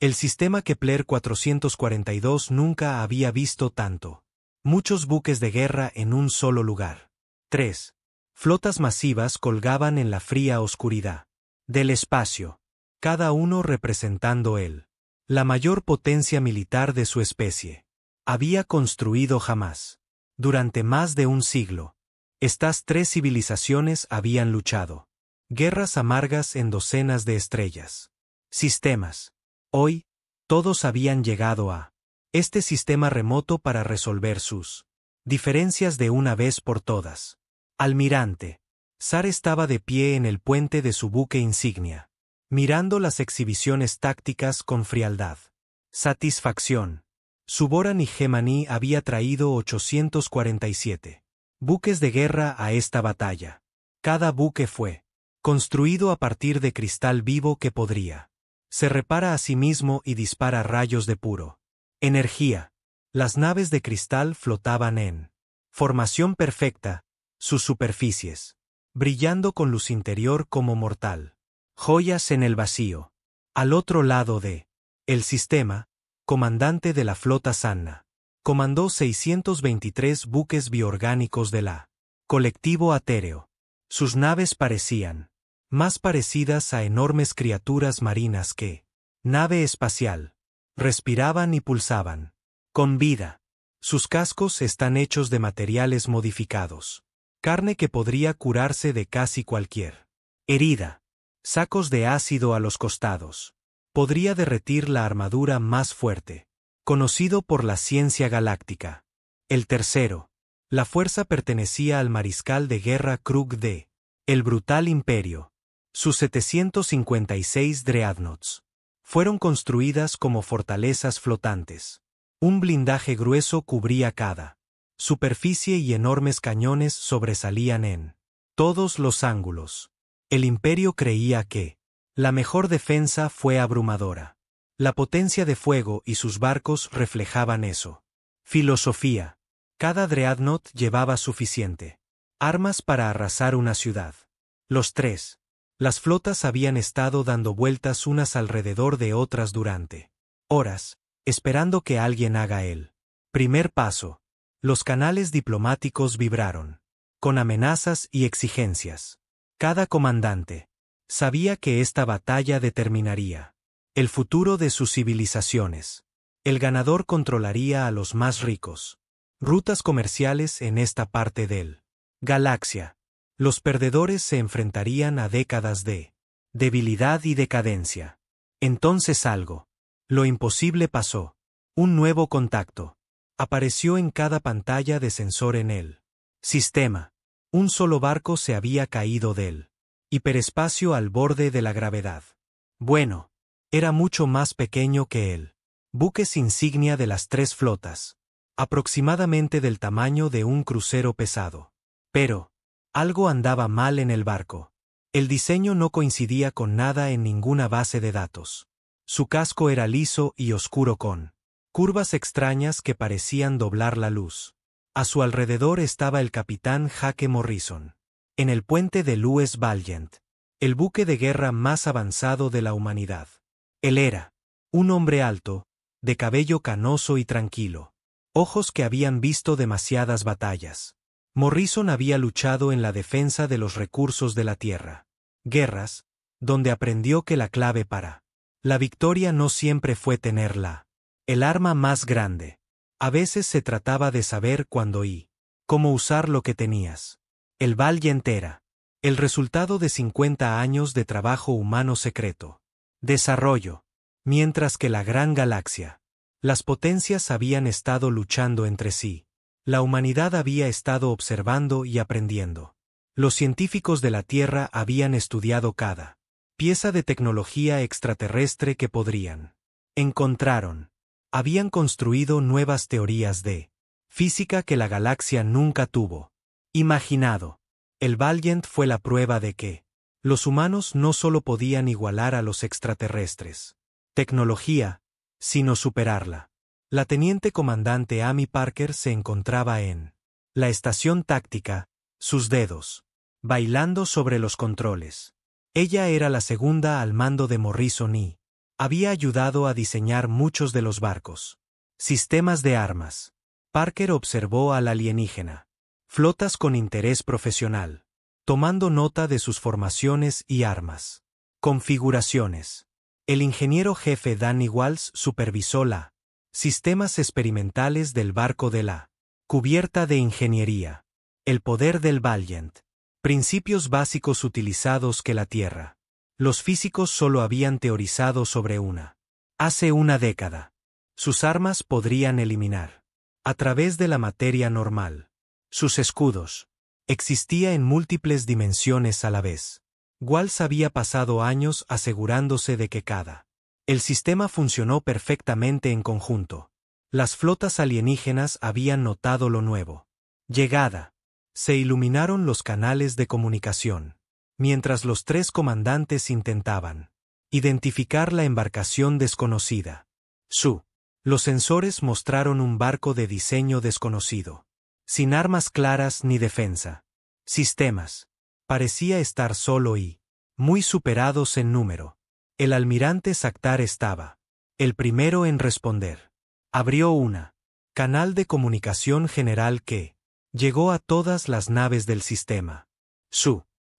El sistema Kepler 442 nunca había visto tanto. Muchos buques de guerra en un solo lugar. 3. Flotas masivas colgaban en la fría oscuridad del espacio, cada uno representando la mayor potencia militar de su especie. Había construido jamás. Durante más de un siglo, estas tres civilizaciones habían luchado. Guerras amargas en docenas de estrellas. Sistemas. Hoy, todos habían llegado a este sistema remoto para resolver sus diferencias de una vez por todas. Almirante. Sar estaba de pie en el puente de su buque insignia, mirando las exhibiciones tácticas con frialdad. Satisfacción. Suboran y Gemini había traído 847 buques de guerra a esta batalla. Cada buque fue construido a partir de cristal vivo que se repara a sí mismo y dispara rayos de puro energía. Las naves de cristal flotaban en formación perfecta, sus superficies brillando con luz interior como mortal. Joyas en el vacío. Al otro lado el sistema, comandante de la flota Sanna, comandó 623 buques bioorgánicos de la colectivo Atéreo. Sus naves parecían más parecidas a enormes criaturas marinas que nave espacial. Respiraban y pulsaban con vida. Sus cascos están hechos de materiales modificados. Carne que podría curarse de casi cualquier herida. Sacos de ácido a los costados. Podría derretir la armadura más fuerte. Conocido por la ciencia galáctica. El tercero. La fuerza pertenecía al mariscal de guerra Krug de el brutal imperio. Sus 756 dreadnoughts fueron construidas como fortalezas flotantes. Un blindaje grueso cubría cada superficie y enormes cañones sobresalían en todos los ángulos. El imperio creía que la mejor defensa fue abrumadora. La potencia de fuego y sus barcos reflejaban eso. Filosofía. Cada dreadnought llevaba suficiente armas para arrasar una ciudad. Los tres. Las flotas habían estado dando vueltas unas alrededor de otras durante horas, esperando que alguien haga el primer paso. Los canales diplomáticos vibraron, con amenazas y exigencias. Cada comandante sabía que esta batalla determinaría el futuro de sus civilizaciones. El ganador controlaría a los más ricos. Rutas comerciales en esta parte del galaxia. Los perdedores se enfrentarían a décadas de debilidad y decadencia. Entonces lo imposible pasó. Un nuevo contacto apareció en cada pantalla de sensor en el sistema. Un solo barco se había caído del hiperespacio al borde de la gravedad. Bueno, era mucho más pequeño que él. Buques insignia de las tres flotas. Aproximadamente del tamaño de un crucero pesado. Pero algo andaba mal en el barco. El diseño no coincidía con nada en ninguna base de datos. Su casco era liso y oscuro con curvas extrañas que parecían doblar la luz. A su alrededor estaba el capitán Jake Morrison. En el puente de Louis Valiant. El buque de guerra más avanzado de la humanidad. Él era un hombre alto, de cabello canoso y tranquilo. Ojos que habían visto demasiadas batallas. Morrison había luchado en la defensa de los recursos de la tierra. Guerras, donde aprendió que la clave para la victoria no siempre fue tenerla. El arma más grande. A veces se trataba de saber cuándo y cómo usar lo que tenías. El Valiant era el resultado de 50 años de trabajo humano secreto. Desarrollo. Mientras que la gran galaxia. Las potencias habían estado luchando entre sí. La humanidad había estado observando y aprendiendo. Los científicos de la Tierra habían estudiado cada pieza de tecnología extraterrestre que podrían. Encontraron. Habían construido nuevas teorías de física que la galaxia nunca tuvo imaginado. El Valiant fue la prueba de que los humanos no solo podían igualar a los extraterrestres tecnología, sino superarla. La teniente comandante Amy Parker se encontraba en la estación táctica, sus dedos bailando sobre los controles. Ella era la segunda al mando de Morrison y Había ayudado a diseñar muchos de los barcos. Sistemas de armas. Parker observó al alienígena. Flotas con interés profesional. Tomando nota de sus formaciones y armas. Configuraciones. El ingeniero jefe Danny Walsh supervisó la sistemas experimentales del barco de la cubierta de ingeniería. El poder del Valiant. Principios básicos utilizados que la Tierra. Los físicos solo habían teorizado sobre una. Hace una década. Sus armas podrían eliminar. A través de la materia normal. Sus escudos. Existía en múltiples dimensiones a la vez. Walsh había pasado años asegurándose de que el sistema funcionó perfectamente en conjunto. Las flotas alienígenas habían notado lo nuevo. Llegada. Se iluminaron los canales de comunicación. Mientras los tres comandantes intentaban identificar la embarcación desconocida. Los sensores mostraron un barco de diseño desconocido. Sin armas claras ni defensa. Sistemas. Parecía estar solo y muy superados en número. El almirante Sakhtar estaba el primero en responder. Abrió una canal de comunicación general que llegó a todas las naves del sistema.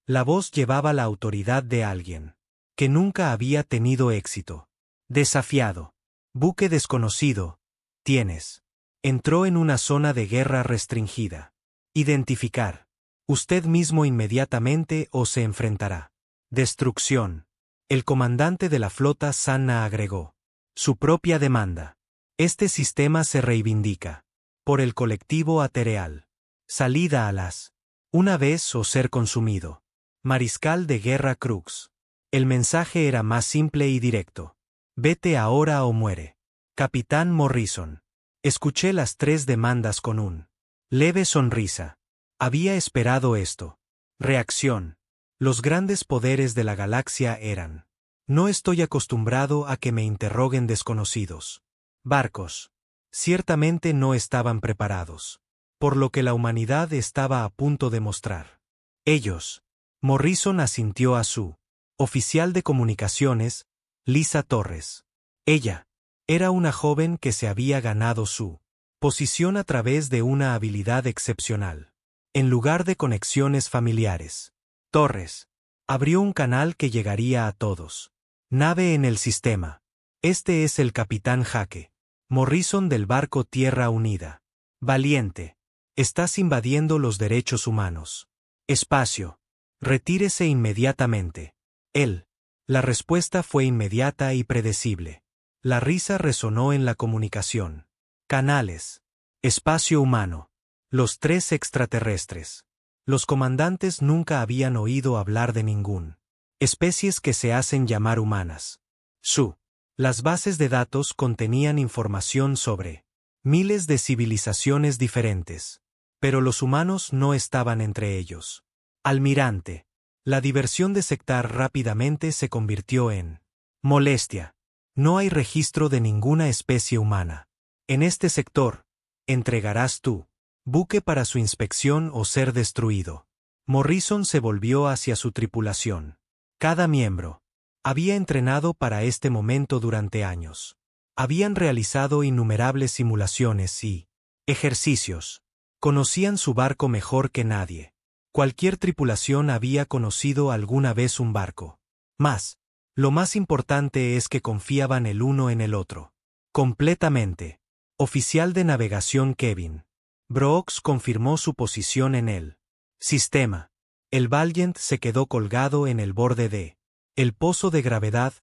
La voz llevaba la autoridad de alguien que nunca había tenido éxito. Desafiado. Buque desconocido. Tienes. Entró en una zona de guerra restringida. Identificar. Usted mismo inmediatamente o se enfrentará. Destrucción. El comandante de la flota Sanna agregó. Su propia demanda. Este sistema se reivindica. Por el colectivo Atereal. Salida a las. Una vez o ser consumido. Mariscal de guerra Crux. El mensaje era más simple y directo. Vete ahora o muere. Capitán Morrison. Escuché las tres demandas con un leve sonrisa. Había esperado esto. Reacción. Los grandes poderes de la galaxia eran. No estoy acostumbrado a que me interroguen desconocidos. Barcos. Ciertamente no estaban preparados. Por lo que la humanidad estaba a punto de mostrar. Ellos. Morrison asintió a su oficial de comunicaciones, Lisa Torres. Ella. Era una joven que se había ganado su posición a través de una habilidad excepcional. En lugar de conexiones familiares. Torres. Abrió un canal que llegaría a todos. Nave en el sistema. Este es el Capitán Jaque. Morrison del barco Tierra Unida. Valiente. Estás invadiendo los derechos humanos. Espacio. Retírese inmediatamente. Él. La respuesta fue inmediata y predecible. La risa resonó en la comunicación. Canales. Espacio humano. Los tres extraterrestres. Los comandantes nunca habían oído hablar de ningún especies que se hacen llamar humanas. Las bases de datos contenían información sobre miles de civilizaciones diferentes. Pero los humanos no estaban entre ellos. Almirante. La diversión de Sakhtar rápidamente se convirtió en molestia. No hay registro de ninguna especie humana. En este sector, entregarás tu buque para su inspección o ser destruido. Morrison se volvió hacia su tripulación. Cada miembro había entrenado para este momento durante años. Habían realizado innumerables simulaciones y ejercicios. Conocían su barco mejor que nadie. Cualquier tripulación había conocido alguna vez un barco. Lo más importante es que confiaban el uno en el otro. Completamente. Oficial de navegación Kevin Brooks confirmó su posición en el sistema. El Valiant se quedó colgado en el borde de el pozo de gravedad,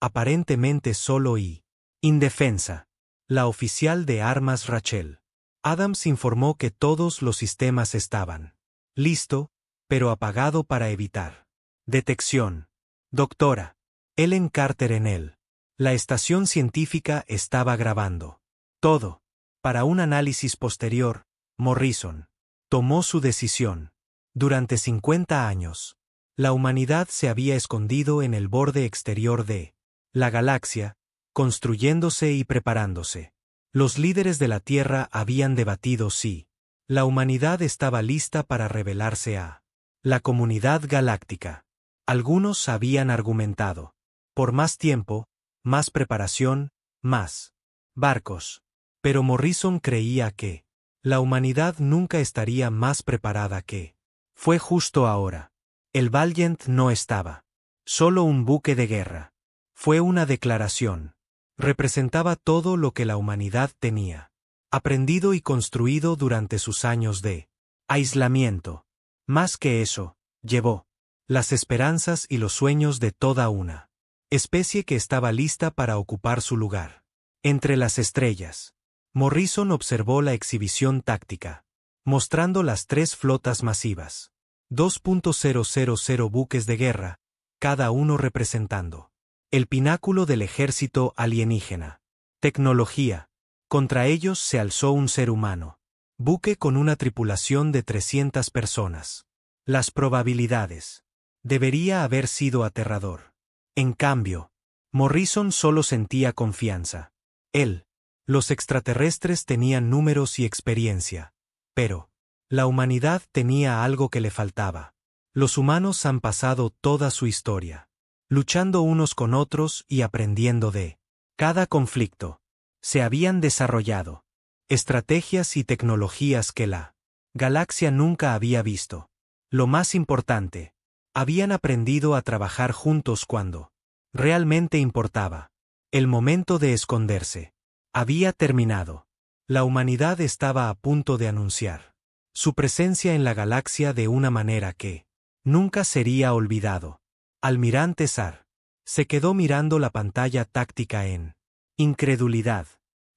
aparentemente solo y indefensa. La oficial de armas Rachel Adams informó que todos los sistemas estaban listo, pero apagado para evitar detección. Doctora Ellen Carter en él. La estación científica estaba grabando todo. Para un análisis posterior, Morrison tomó su decisión. Durante 50 años, la humanidad se había escondido en el borde exterior de la galaxia, construyéndose y preparándose. Los líderes de la Tierra habían debatido si la humanidad estaba lista para revelarse a la comunidad galáctica. Algunos habían argumentado. Por más tiempo, más preparación, más barcos. Pero Morrison creía que la humanidad nunca estaría más preparada que. Fue justo ahora. El Valiant no estaba solo un buque de guerra. Fue una declaración. Representaba todo lo que la humanidad tenía aprendido y construido durante sus años de aislamiento. Más que eso, llevó las esperanzas y los sueños de toda una especie que estaba lista para ocupar su lugar. Entre las estrellas, Morrison observó la exhibición táctica, mostrando las 3 flotas masivas. 2.000 buques de guerra, cada uno representando el pináculo del ejército alienígena. Tecnología. Contra ellos se alzó un ser humano. Buque con una tripulación de 300 personas. Las probabilidades. Debería haber sido aterrador. En cambio, Morrison solo sentía confianza. Él. Los extraterrestres tenían números y experiencia. Pero la humanidad tenía algo que le faltaba. Los humanos han pasado toda su historia luchando unos con otros y aprendiendo de cada conflicto. Se habían desarrollado estrategias y tecnologías que la galaxia nunca había visto. Lo más importante, habían aprendido a trabajar juntos cuando realmente importaba. El momento de esconderse había terminado. La humanidad estaba a punto de anunciar su presencia en la galaxia de una manera que nunca sería olvidado. Almirante Sar se quedó mirando la pantalla táctica en incredulidad.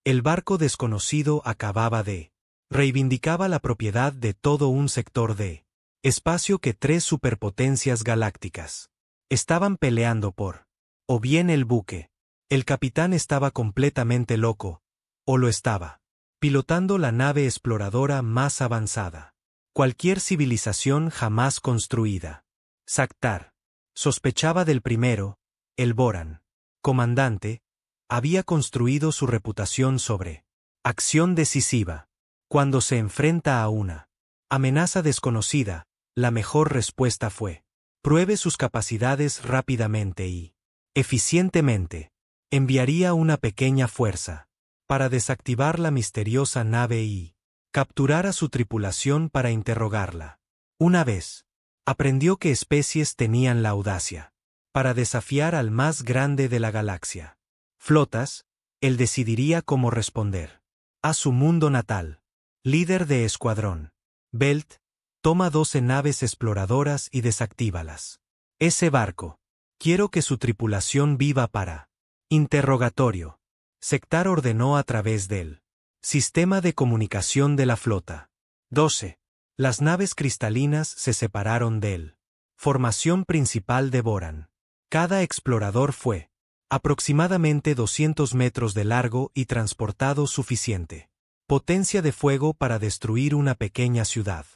El barco desconocido acababa de reivindicaba la propiedad de todo un sector de espacio que 3 superpotencias galácticas estaban peleando por. O bien el buque. El capitán estaba completamente loco, o lo estaba pilotando la nave exploradora más avanzada. Cualquier civilización jamás construida. Saktar. Sospechaba del primero, el Boran. Comandante, había construido su reputación sobre acción decisiva. Cuando se enfrenta a una amenaza desconocida, la mejor respuesta fue: pruebe sus capacidades rápidamente y eficientemente. Enviaría una pequeña fuerza para desactivar la misteriosa nave y capturar a su tripulación para interrogarla. Una vez aprendió que especies tenían la audacia para desafiar al más grande de la galaxia. Flotas, él decidiría cómo responder. A su mundo natal. Líder de escuadrón. Belt, toma 12 naves exploradoras y desactívalas. Ese barco. Quiero que su tripulación viva para. Interrogatorio. Sektar ordenó a través del sistema de comunicación de la flota. 12. Las naves cristalinas se separaron del formación principal de Boran. Cada explorador fue aproximadamente 200 metros de largo y transportado suficiente potencia de fuego para destruir una pequeña ciudad.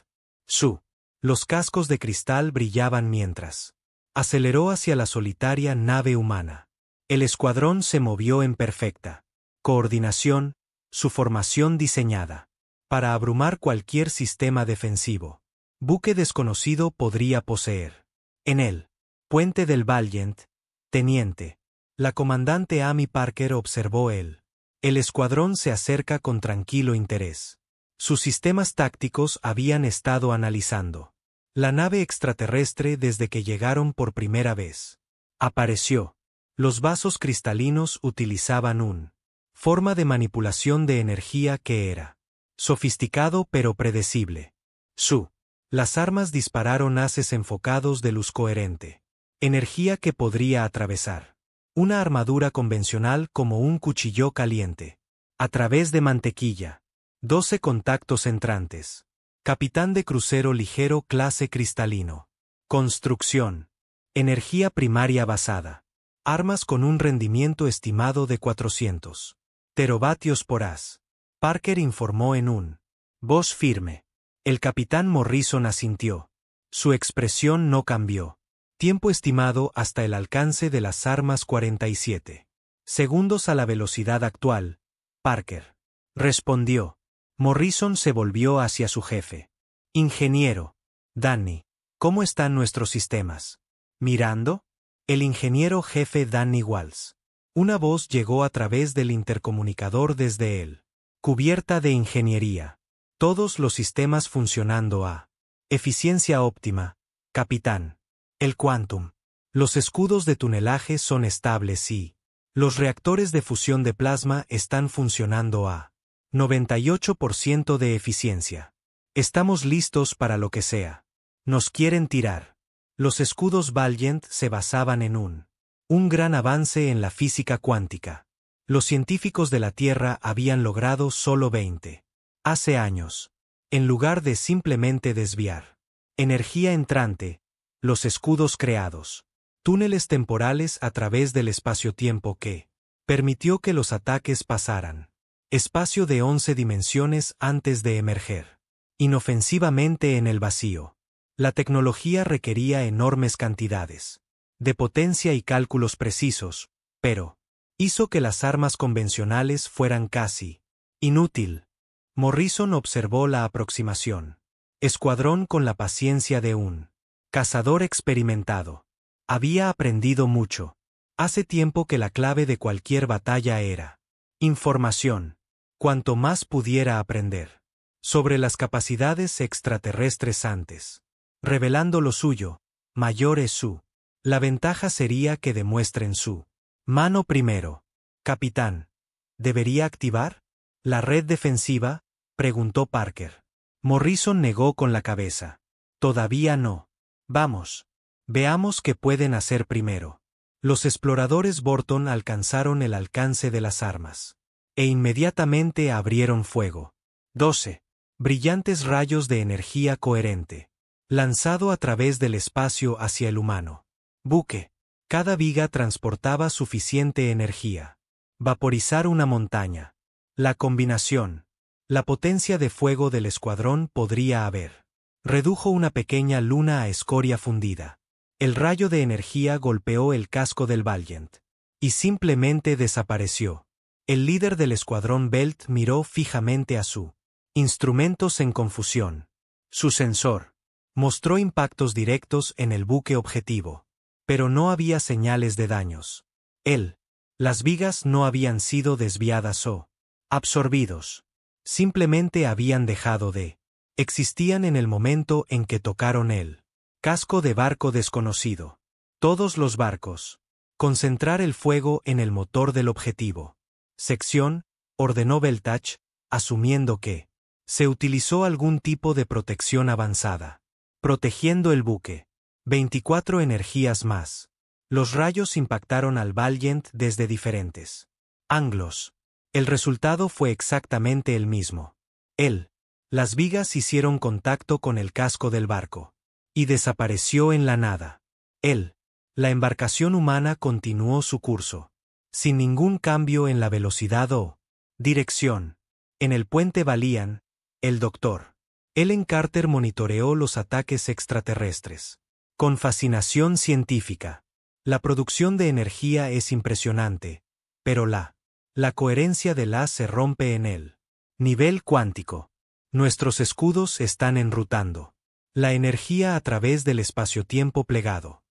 Los cascos de cristal brillaban mientras aceleró hacia la solitaria nave humana. El escuadrón se movió en perfecta coordinación, su formación diseñada para abrumar cualquier sistema defensivo. Buque desconocido podría poseer. En el puente del Valiant, teniente. La comandante Amy Parker observó el escuadrón se acerca con tranquilo interés. Sus sistemas tácticos habían estado analizando la nave extraterrestre desde que llegaron por primera vez. Apareció. Los vasos cristalinos utilizaban una forma de manipulación de energía que era sofisticado pero predecible. Las armas dispararon haces enfocados de luz coherente. Energía que podría atravesar una armadura convencional como un cuchillo caliente. A través de mantequilla. 12 contactos entrantes. Capitán de crucero ligero clase cristalino. Construcción. Energía primaria basada. Armas con un rendimiento estimado de 400 teravatios por haz. Parker informó en un voz firme. El capitán Morrison asintió. Su expresión no cambió. Tiempo estimado hasta el alcance de las armas 47 segundos a la velocidad actual. Parker respondió. Morrison se volvió hacia su jefe. Ingeniero. Danny, ¿cómo están nuestros sistemas? ¿Mirando? El ingeniero jefe Danny Walls. Una voz llegó a través del intercomunicador desde él. Cubierta de ingeniería. Todos los sistemas funcionando a eficiencia óptima, capitán. El Quantum. Los escudos de tunelaje son estables y los reactores de fusión de plasma están funcionando a 98% de eficiencia. Estamos listos para lo que sea. Nos quieren tirar. Los escudos Valiant se basaban en un gran avance en la física cuántica. Los científicos de la Tierra habían logrado solo 20. Hace años. En lugar de simplemente desviar energía entrante, los escudos creados. Túneles temporales a través del espacio-tiempo que permitió que los ataques pasaran. Espacio de 11 dimensiones antes de emerger inofensivamente en el vacío. La tecnología requería enormes cantidades de potencia y cálculos precisos, pero hizo que las armas convencionales fueran casi inútil. Morrison observó la aproximación. Escuadrón con la paciencia de un cazador experimentado. Había aprendido mucho. Hace tiempo que la clave de cualquier batalla era información. Cuanto más pudiera aprender sobre las capacidades extraterrestres antes, revelando lo suyo, mayor es su. La ventaja sería que demuestren su mano primero. Capitán, ¿debería activar la red defensiva?, preguntó Parker. Morrison negó con la cabeza. Todavía no. Vamos. Veamos qué pueden hacer primero. Los exploradores Borton alcanzaron el alcance de las armas. E inmediatamente abrieron fuego. 12. Brillantes rayos de energía coherente. Lanzado a través del espacio hacia el humano. Buque. Cada viga transportaba suficiente energía. Vaporizar una montaña. La combinación. La potencia de fuego del escuadrón podría haber. Redujo una pequeña luna a escoria fundida. El rayo de energía golpeó el casco del Valiant. Y simplemente desapareció. El líder del escuadrón Belt miró fijamente a su instrumentos en confusión. Su sensor mostró impactos directos en el buque objetivo. Pero no había señales de daños. Las vigas no habían sido desviadas o absorbidos. Simplemente habían dejado de. Existían en el momento en que tocaron el casco de barco desconocido. Todos los barcos. Concentrar el fuego en el motor del objetivo. Sección, ordenó Beltach, asumiendo que se utilizó algún tipo de protección avanzada. Protegiendo el buque. 24 energías más. Los rayos impactaron al Valiant desde diferentes ángulos. El resultado fue exactamente el mismo. Las vigas hicieron contacto con el casco del barco. Y desapareció en la nada. La embarcación humana continuó su curso. Sin ningún cambio en la velocidad o dirección. En el puente Valiant, el Dr. Ellen Carter monitoreó los ataques extraterrestres. Con fascinación científica. La producción de energía es impresionante, pero la coherencia de la se rompe en el nivel cuántico. Nuestros escudos están enrutando la energía a través del espacio-tiempo plegado.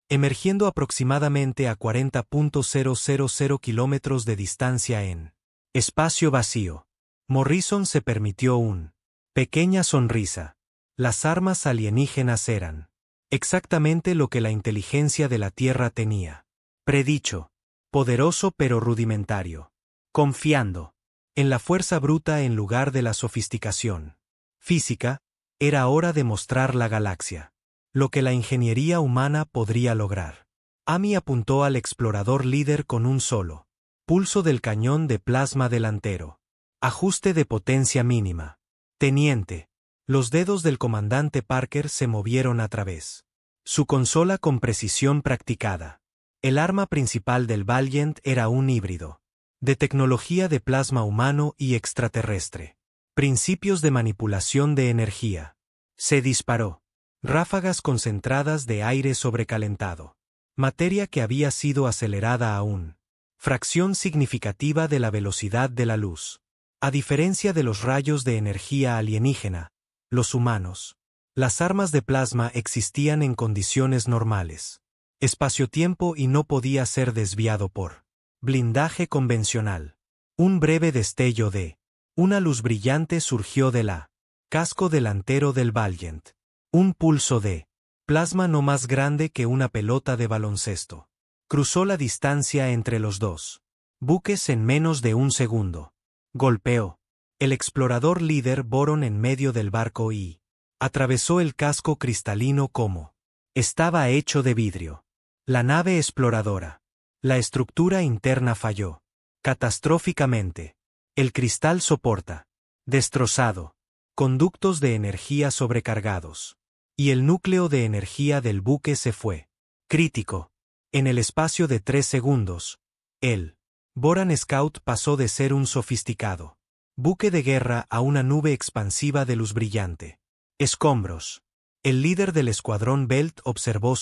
Emergiendo aproximadamente a 40.000 kilómetros de distancia en espacio vacío. Morrison se permitió una pequeña sonrisa. Las armas alienígenas eran exactamente lo que la inteligencia de la Tierra tenía predicho. Poderoso pero rudimentario. Confiando en la fuerza bruta en lugar de la sofisticación física, era hora de mostrar la galaxia. Lo que la ingeniería humana podría lograr. Amy apuntó al explorador líder con un solo pulso del cañón de plasma delantero. Ajuste de potencia mínima. Teniente. Los dedos del comandante Parker se movieron a través. Su consola con precisión practicada. El arma principal del Valiant era un híbrido. De tecnología de plasma humano y extraterrestre. Principios de manipulación de energía. Se disparó. Ráfagas concentradas de aire sobrecalentado. Materia que había sido acelerada a una fracción significativa de la velocidad de la luz. A diferencia de los rayos de energía alienígena, los humanos, las armas de plasma existían en condiciones normales. Espaciotiempo y no podía ser desviado por blindaje convencional. Un breve destello de una luz brillante surgió de la casco delantero del Valiant. Un pulso de plasma no más grande que una pelota de baloncesto. Cruzó la distancia entre los dos buques en menos de un segundo. Golpeó el explorador líder Boron en medio del barco y atravesó el casco cristalino como estaba hecho de vidrio. La nave exploradora. La estructura interna falló catastróficamente. El cristal soporta destrozado. Conductos de energía sobrecargados. Y el núcleo de energía del buque se fue. Crítico. En el espacio de 3 segundos, el Boran Scout pasó de ser un sofisticado buque de guerra a una nube expansiva de luz brillante. Escombros. El líder del escuadrón Belt observó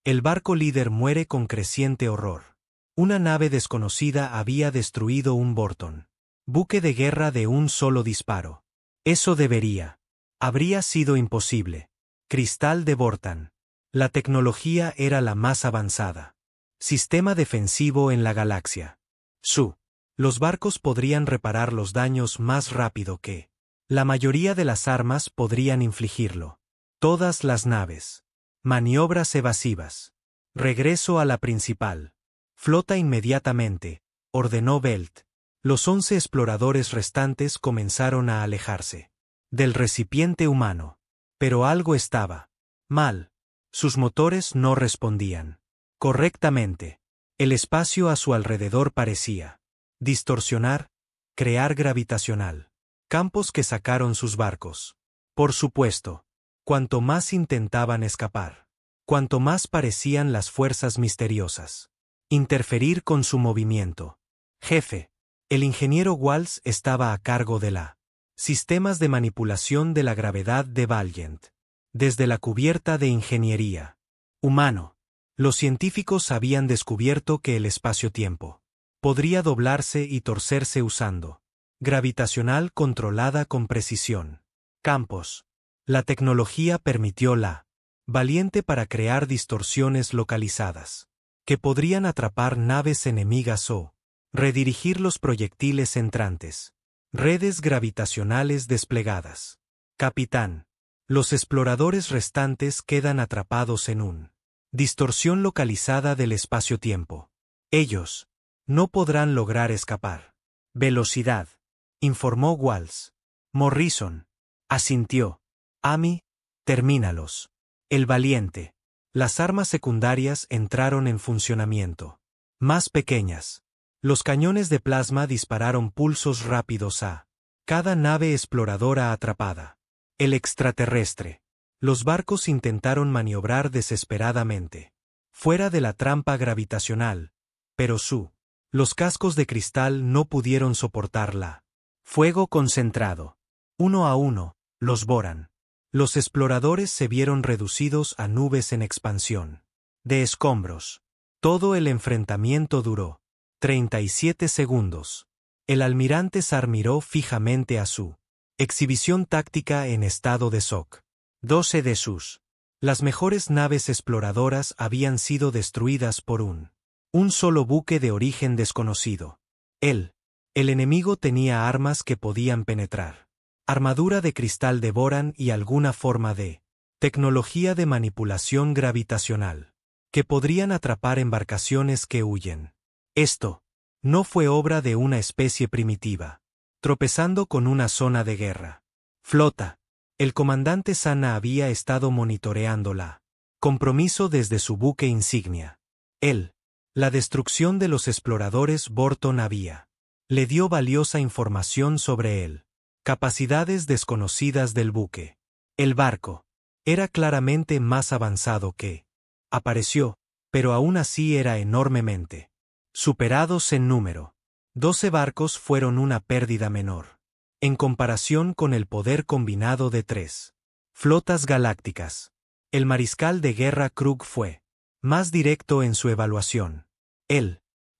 el barco líder muere con creciente horror. Una nave desconocida había destruido un Borton. Buque de guerra de un solo disparo. Eso habría sido imposible. Cristal de Bortan. La tecnología era la más avanzada. Sistema defensivo en la galaxia. Los barcos podrían reparar los daños más rápido que la mayoría de las armas podrían infligirlo. Todas las naves. Maniobras evasivas. Regreso a la principal. Flota inmediatamente, ordenó Belt. Los 11 exploradores restantes comenzaron a alejarse del recipiente humano. Pero algo estaba mal. Sus motores no respondían correctamente. El espacio a su alrededor parecía distorsionar, crear gravitacional. Campos que sacaron sus barcos. Por supuesto, cuanto más intentaban escapar, cuanto más parecían las fuerzas misteriosas interferir con su movimiento. Jefe, el ingeniero Walsh estaba a cargo de la sistemas de manipulación de la gravedad de Valiant. Desde la cubierta de ingeniería humano, los científicos habían descubierto que el espacio-tiempo podría doblarse y torcerse usando gravitacional controlada con precisión. Campos. La tecnología permitió la Valiente para crear distorsiones localizadas que podrían atrapar naves enemigas o redirigir los proyectiles entrantes. Redes gravitacionales desplegadas. Capitán. Los exploradores restantes quedan atrapados en un distorsión localizada del espacio-tiempo. Ellos no podrán lograr escapar. Velocidad, informó Walsh. Morrison asintió. Amy, termínalos. El Valiente. Las armas secundarias entraron en funcionamiento. Más pequeñas. Los cañones de plasma dispararon pulsos rápidos a cada nave exploradora atrapada. El extraterrestre. Los barcos intentaron maniobrar desesperadamente fuera de la trampa gravitacional, pero los cascos de cristal no pudieron soportarla. Fuego concentrado. 1 a 1, los Boran. Los exploradores se vieron reducidos a nubes en expansión de escombros. Todo el enfrentamiento duró 37 segundos. El almirante Sar miró fijamente a su exhibición táctica en estado de shock. 12 de las mejores naves exploradoras habían sido destruidas por un solo buque de origen desconocido. El enemigo tenía armas que podían penetrar. Armadura de cristal de Boran y alguna forma de tecnología de manipulación gravitacional que podrían atrapar embarcaciones que huyen. Esto no fue obra de una especie primitiva, tropezando con una zona de guerra. Flota. El comandante Sana había estado monitoreando la compromiso desde su buque insignia. La destrucción de los exploradores Borton le dio valiosa información sobre él. Capacidades desconocidas del buque. El barco era claramente más avanzado que apareció, pero aún así era enormemente superados en número. 12 barcos fueron una pérdida menor en comparación con el poder combinado de 3 flotas galácticas. El mariscal de guerra Krug fue más directo en su evaluación.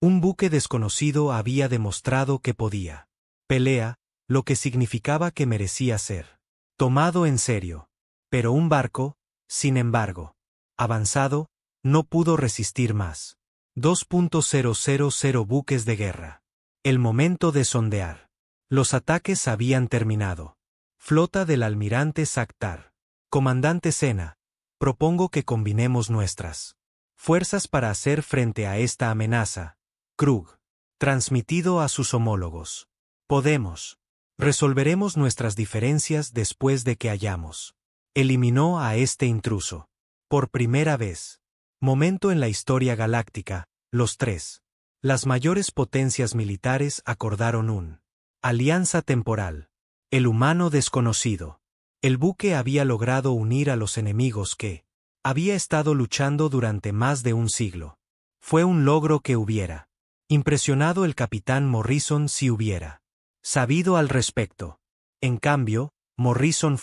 Un buque desconocido había demostrado que podía pelea, lo que significaba que merecía ser tomado en serio. Pero un barco, sin embargo, avanzado, No pudo resistir más. 2.000 buques de guerra. El momento de sondear. Los ataques habían terminado. Flota del almirante Sakhtar. Comandante Sena, propongo que combinemos nuestras fuerzas para hacer frente a esta amenaza. Krug. Transmitido a sus homólogos. Podemos. Resolveremos nuestras diferencias después de que hayamos. Eliminó a este intruso. Por primera vez. Momento en la historia galáctica, los tres. Las mayores potencias militares acordaron un alianza temporal. El humano desconocido. El buque había logrado unir a los enemigos que había estado luchando durante más de un siglo. Fue un logro que hubiera impresionado el capitán Morrison si hubiera sabido al respecto. En cambio, Morrison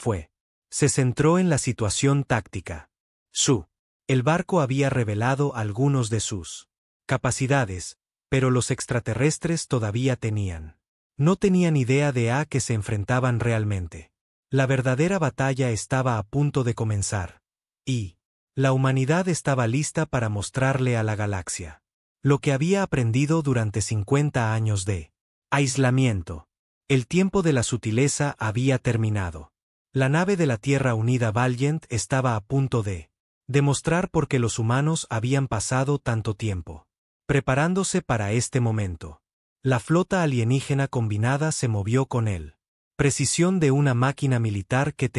se centró en la situación táctica. El barco había revelado algunos de sus capacidades, pero los extraterrestres todavía no tenían idea de a qué se enfrentaban realmente. La verdadera batalla estaba a punto de comenzar, y la humanidad estaba lista para mostrarle a la galaxia lo que había aprendido durante 50 años de aislamiento. El tiempo de la sutileza había terminado. La nave de la Tierra Unida Valiant estaba a punto de demostrar por qué los humanos habían pasado tanto tiempo preparándose para este momento. La flota alienígena combinada se movió con él. Precisión de una máquina militar que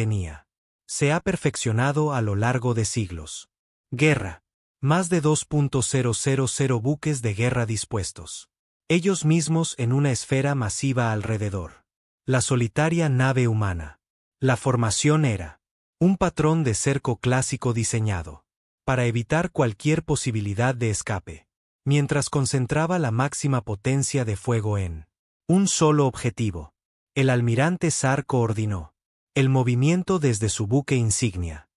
se ha perfeccionado a lo largo de siglos. Guerra. Más de 2.000 buques de guerra dispuestos. Ellos mismos en una esfera masiva alrededor. La solitaria nave humana. La formación era un patrón de cerco clásico diseñado para evitar cualquier posibilidad de escape, mientras concentraba la máxima potencia de fuego en un solo objetivo. El almirante Sar coordinó el movimiento desde su buque insignia.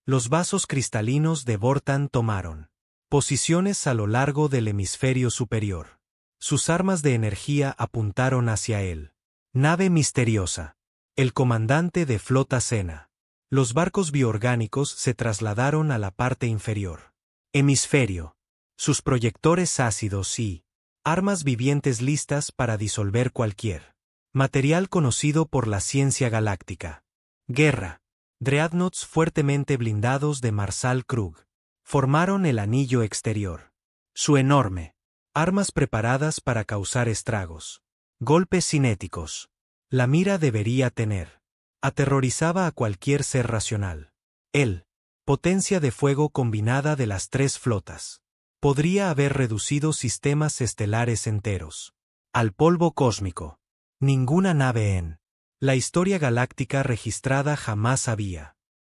Los vasos cristalinos de Vortan tomaron posiciones a lo largo del hemisferio superior. Sus armas de energía apuntaron hacia él. Nave misteriosa. El comandante de flota Sena. Los barcos bioorgánicos se trasladaron a la parte inferior. Hemisferio. Sus proyectores ácidos y armas vivientes listas para disolver cualquier material conocido por la ciencia galáctica. Guerra. Dreadnoughts fuertemente blindados de Marshal Krug formaron el anillo exterior. Su enorme armas preparadas para causar estragos. Golpes cinéticos. La mira debería tener. Aterrorizaba a cualquier ser racional. Potencia de fuego combinada de las tres flotas. Podría haber reducido sistemas estelares enteros al polvo cósmico. Ninguna nave en la historia galáctica registrada jamás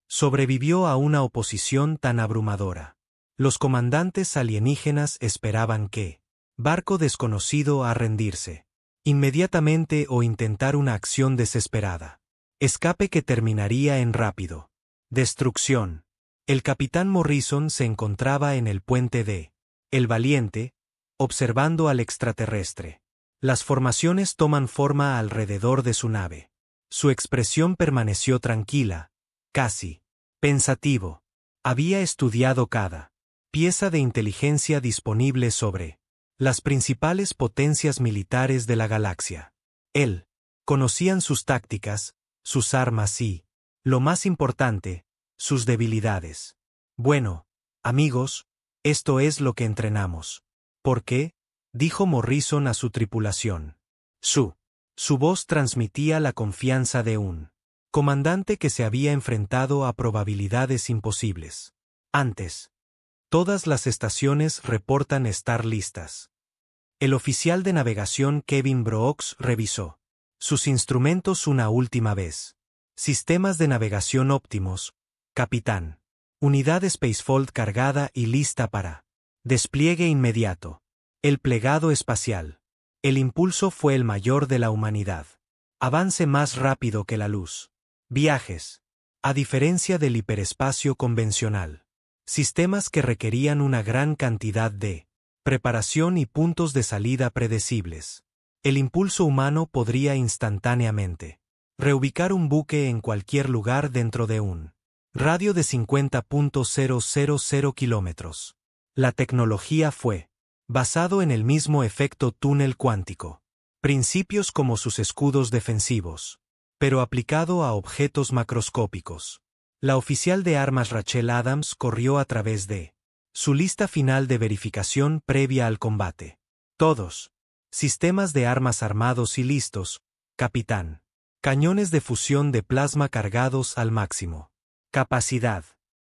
sobrevivió a una oposición tan abrumadora. Los comandantes alienígenas esperaban que barco desconocido a rendirse inmediatamente o intentar una acción desesperada. Escape que terminaría en rápido destrucción. El capitán Morrison se encontraba en el puente de El Valiente, observando al extraterrestre. Las formaciones toman forma alrededor de su nave. Su expresión permaneció tranquila, casi pensativo. Había estudiado cada pieza de inteligencia disponible sobre las principales potencias militares de la galaxia. Conocían sus tácticas, sus armas y, lo más importante, sus debilidades. Bueno, amigos, esto es lo que entrenamos. ¿Por qué? Dijo Morrison a su tripulación. Su voz transmitía la confianza de un comandante que se había enfrentado a probabilidades imposibles. Antes. Todas las estaciones reportan estar listas. El oficial de navegación Kevin Brooks revisó sus instrumentos una última vez. Sistemas de navegación óptimos, capitán. Unidad Spacefold cargada y lista para despliegue inmediato. El plegado espacial. El impulso fue el mayor de la humanidad. Avance más rápido que la luz. Viajes. A diferencia del hiperespacio convencional. Sistemas que requerían una gran cantidad de preparación y puntos de salida predecibles. El impulso humano podría instantáneamente reubicar un buque en cualquier lugar dentro de un Radio de 50.000 kilómetros. La tecnología fue basado en el mismo efecto túnel cuántico. Principios como sus escudos defensivos, pero aplicado a objetos macroscópicos. La oficial de armas Rachel Adams corrió a través de su lista final de verificación previa al combate. Todos. Sistemas de armas armados y listos, capitán. Cañones de fusión de plasma cargados al máximo. Capacidad.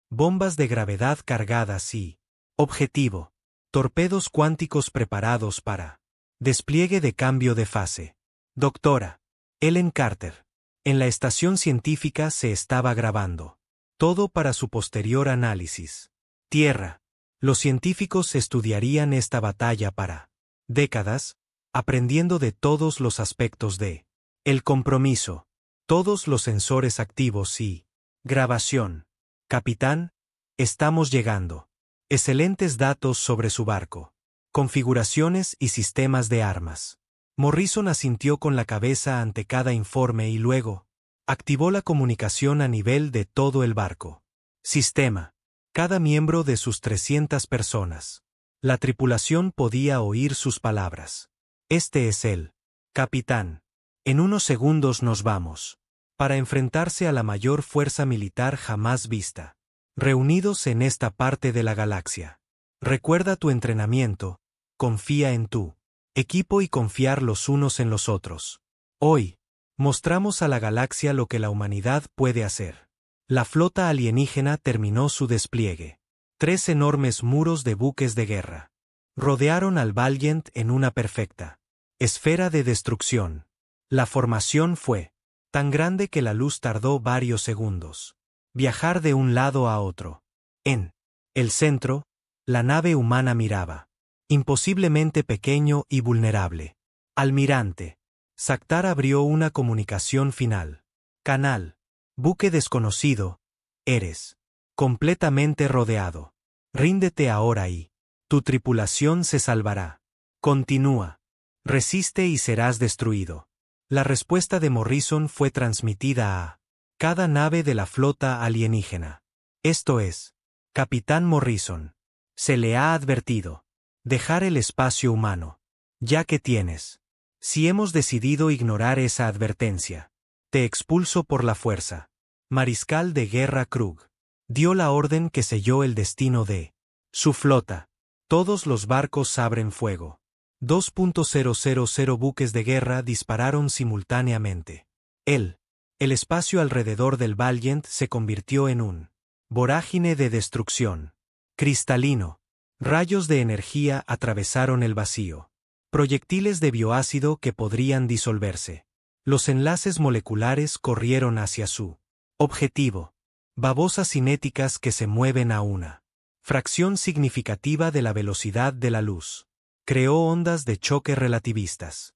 Bombas de gravedad cargadas y objetivo. Torpedos cuánticos preparados para despliegue de cambio de fase. Doctora Ellen Carter. En la estación científica se estaba grabando. Todo para su posterior análisis. Tierra. Los científicos estudiarían esta batalla para décadas, aprendiendo de todos los aspectos de el compromiso, todos los sensores activos y grabación. Capitán, estamos llegando. Excelentes datos sobre su barco. Configuraciones y sistemas de armas. Morrison asintió con la cabeza ante cada informe y luego activó la comunicación a nivel de todo el barco. Sistema. Cada miembro de sus 300 personas. La tripulación podía oír sus palabras. Este es el capitán. En unos segundos nos vamos. Para enfrentarse a la mayor fuerza militar jamás vista. Reunidos en esta parte de la galaxia. Recuerda tu entrenamiento, confía en tu equipo y confiar los unos en los otros. Hoy, mostramos a la galaxia lo que la humanidad puede hacer. La flota alienígena terminó su despliegue. 3 enormes muros de buques de guerra rodearon al Valiant en una perfecta esfera de destrucción. La formación fue tan grande que la luz tardó varios segundos. Viajar de un lado a otro. En el centro, la nave humana miraba. Imposiblemente pequeño y vulnerable. Almirante. Saktar abrió una comunicación final. Canal. Buque desconocido. Eres completamente rodeado. Ríndete ahora y tu tripulación se salvará. Continúa. Resiste y serás destruido. La respuesta de Morrison fue transmitida a cada nave de la flota alienígena. Esto es, Capitán Morrison. Se le ha advertido. Dejar el espacio humano. Ya que tienes. Si hemos decidido ignorar esa advertencia, te expulso por la fuerza. Mariscal de Guerra Krug dio la orden que selló el destino de su flota. Todos los barcos abren fuego. 2.000 buques de guerra dispararon simultáneamente. El espacio alrededor del Valiant se convirtió en un vorágine de destrucción. Cristalino. Rayos de energía atravesaron el vacío. Proyectiles de bioácido que podrían disolverse. Los enlaces moleculares corrieron hacia su objetivo. Babosas cinéticas que se mueven a una fracción significativa de la velocidad de la luz. Creó ondas de choque relativistas.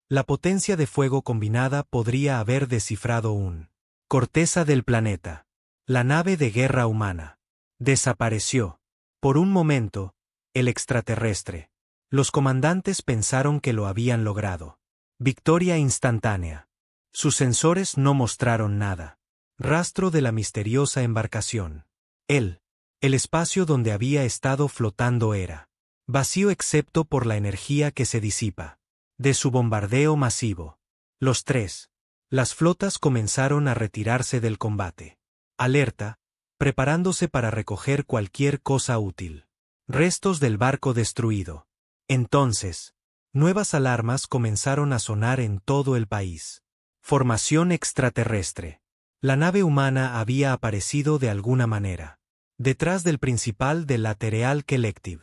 La potencia de fuego combinada podría haber descifrado un corteza del planeta. La nave de guerra humana desapareció. Por un momento, el extraterrestre. Los comandantes pensaron que lo habían logrado. Victoria instantánea. Sus sensores no mostraron nada. Rastro de la misteriosa embarcación. El espacio donde había estado flotando era vacío excepto por la energía que se disipa de su bombardeo masivo. Los 3. Las flotas comenzaron a retirarse del combate. Alerta, preparándose para recoger cualquier cosa útil. Restos del barco destruido. Entonces, nuevas alarmas comenzaron a sonar en todo el país. Formación extraterrestre. La nave humana había aparecido de alguna manera. Detrás del principal de Lateral Collective.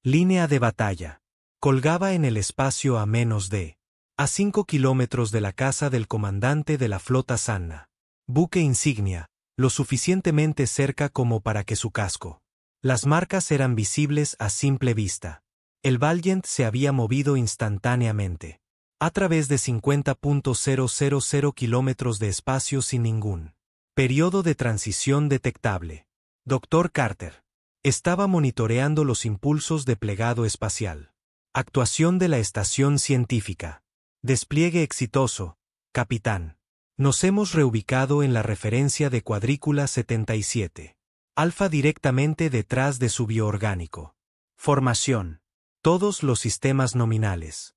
Línea de batalla. Colgaba en el espacio a menos de 5 kilómetros de la casa del comandante de la flota Sanna. Buque insignia, lo suficientemente cerca como para que su casco. Las marcas eran visibles a simple vista. El Valiant se había movido instantáneamente. A través de 50.000 kilómetros de espacio sin ningún periodo de transición detectable. Dr. Carter estaba monitoreando los impulsos de plegado espacial. Actuación de la estación científica. Despliegue exitoso, capitán. Nos hemos reubicado en la referencia de cuadrícula 77. Alfa directamente detrás de su bioorgánico. Formación. Todos los sistemas nominales.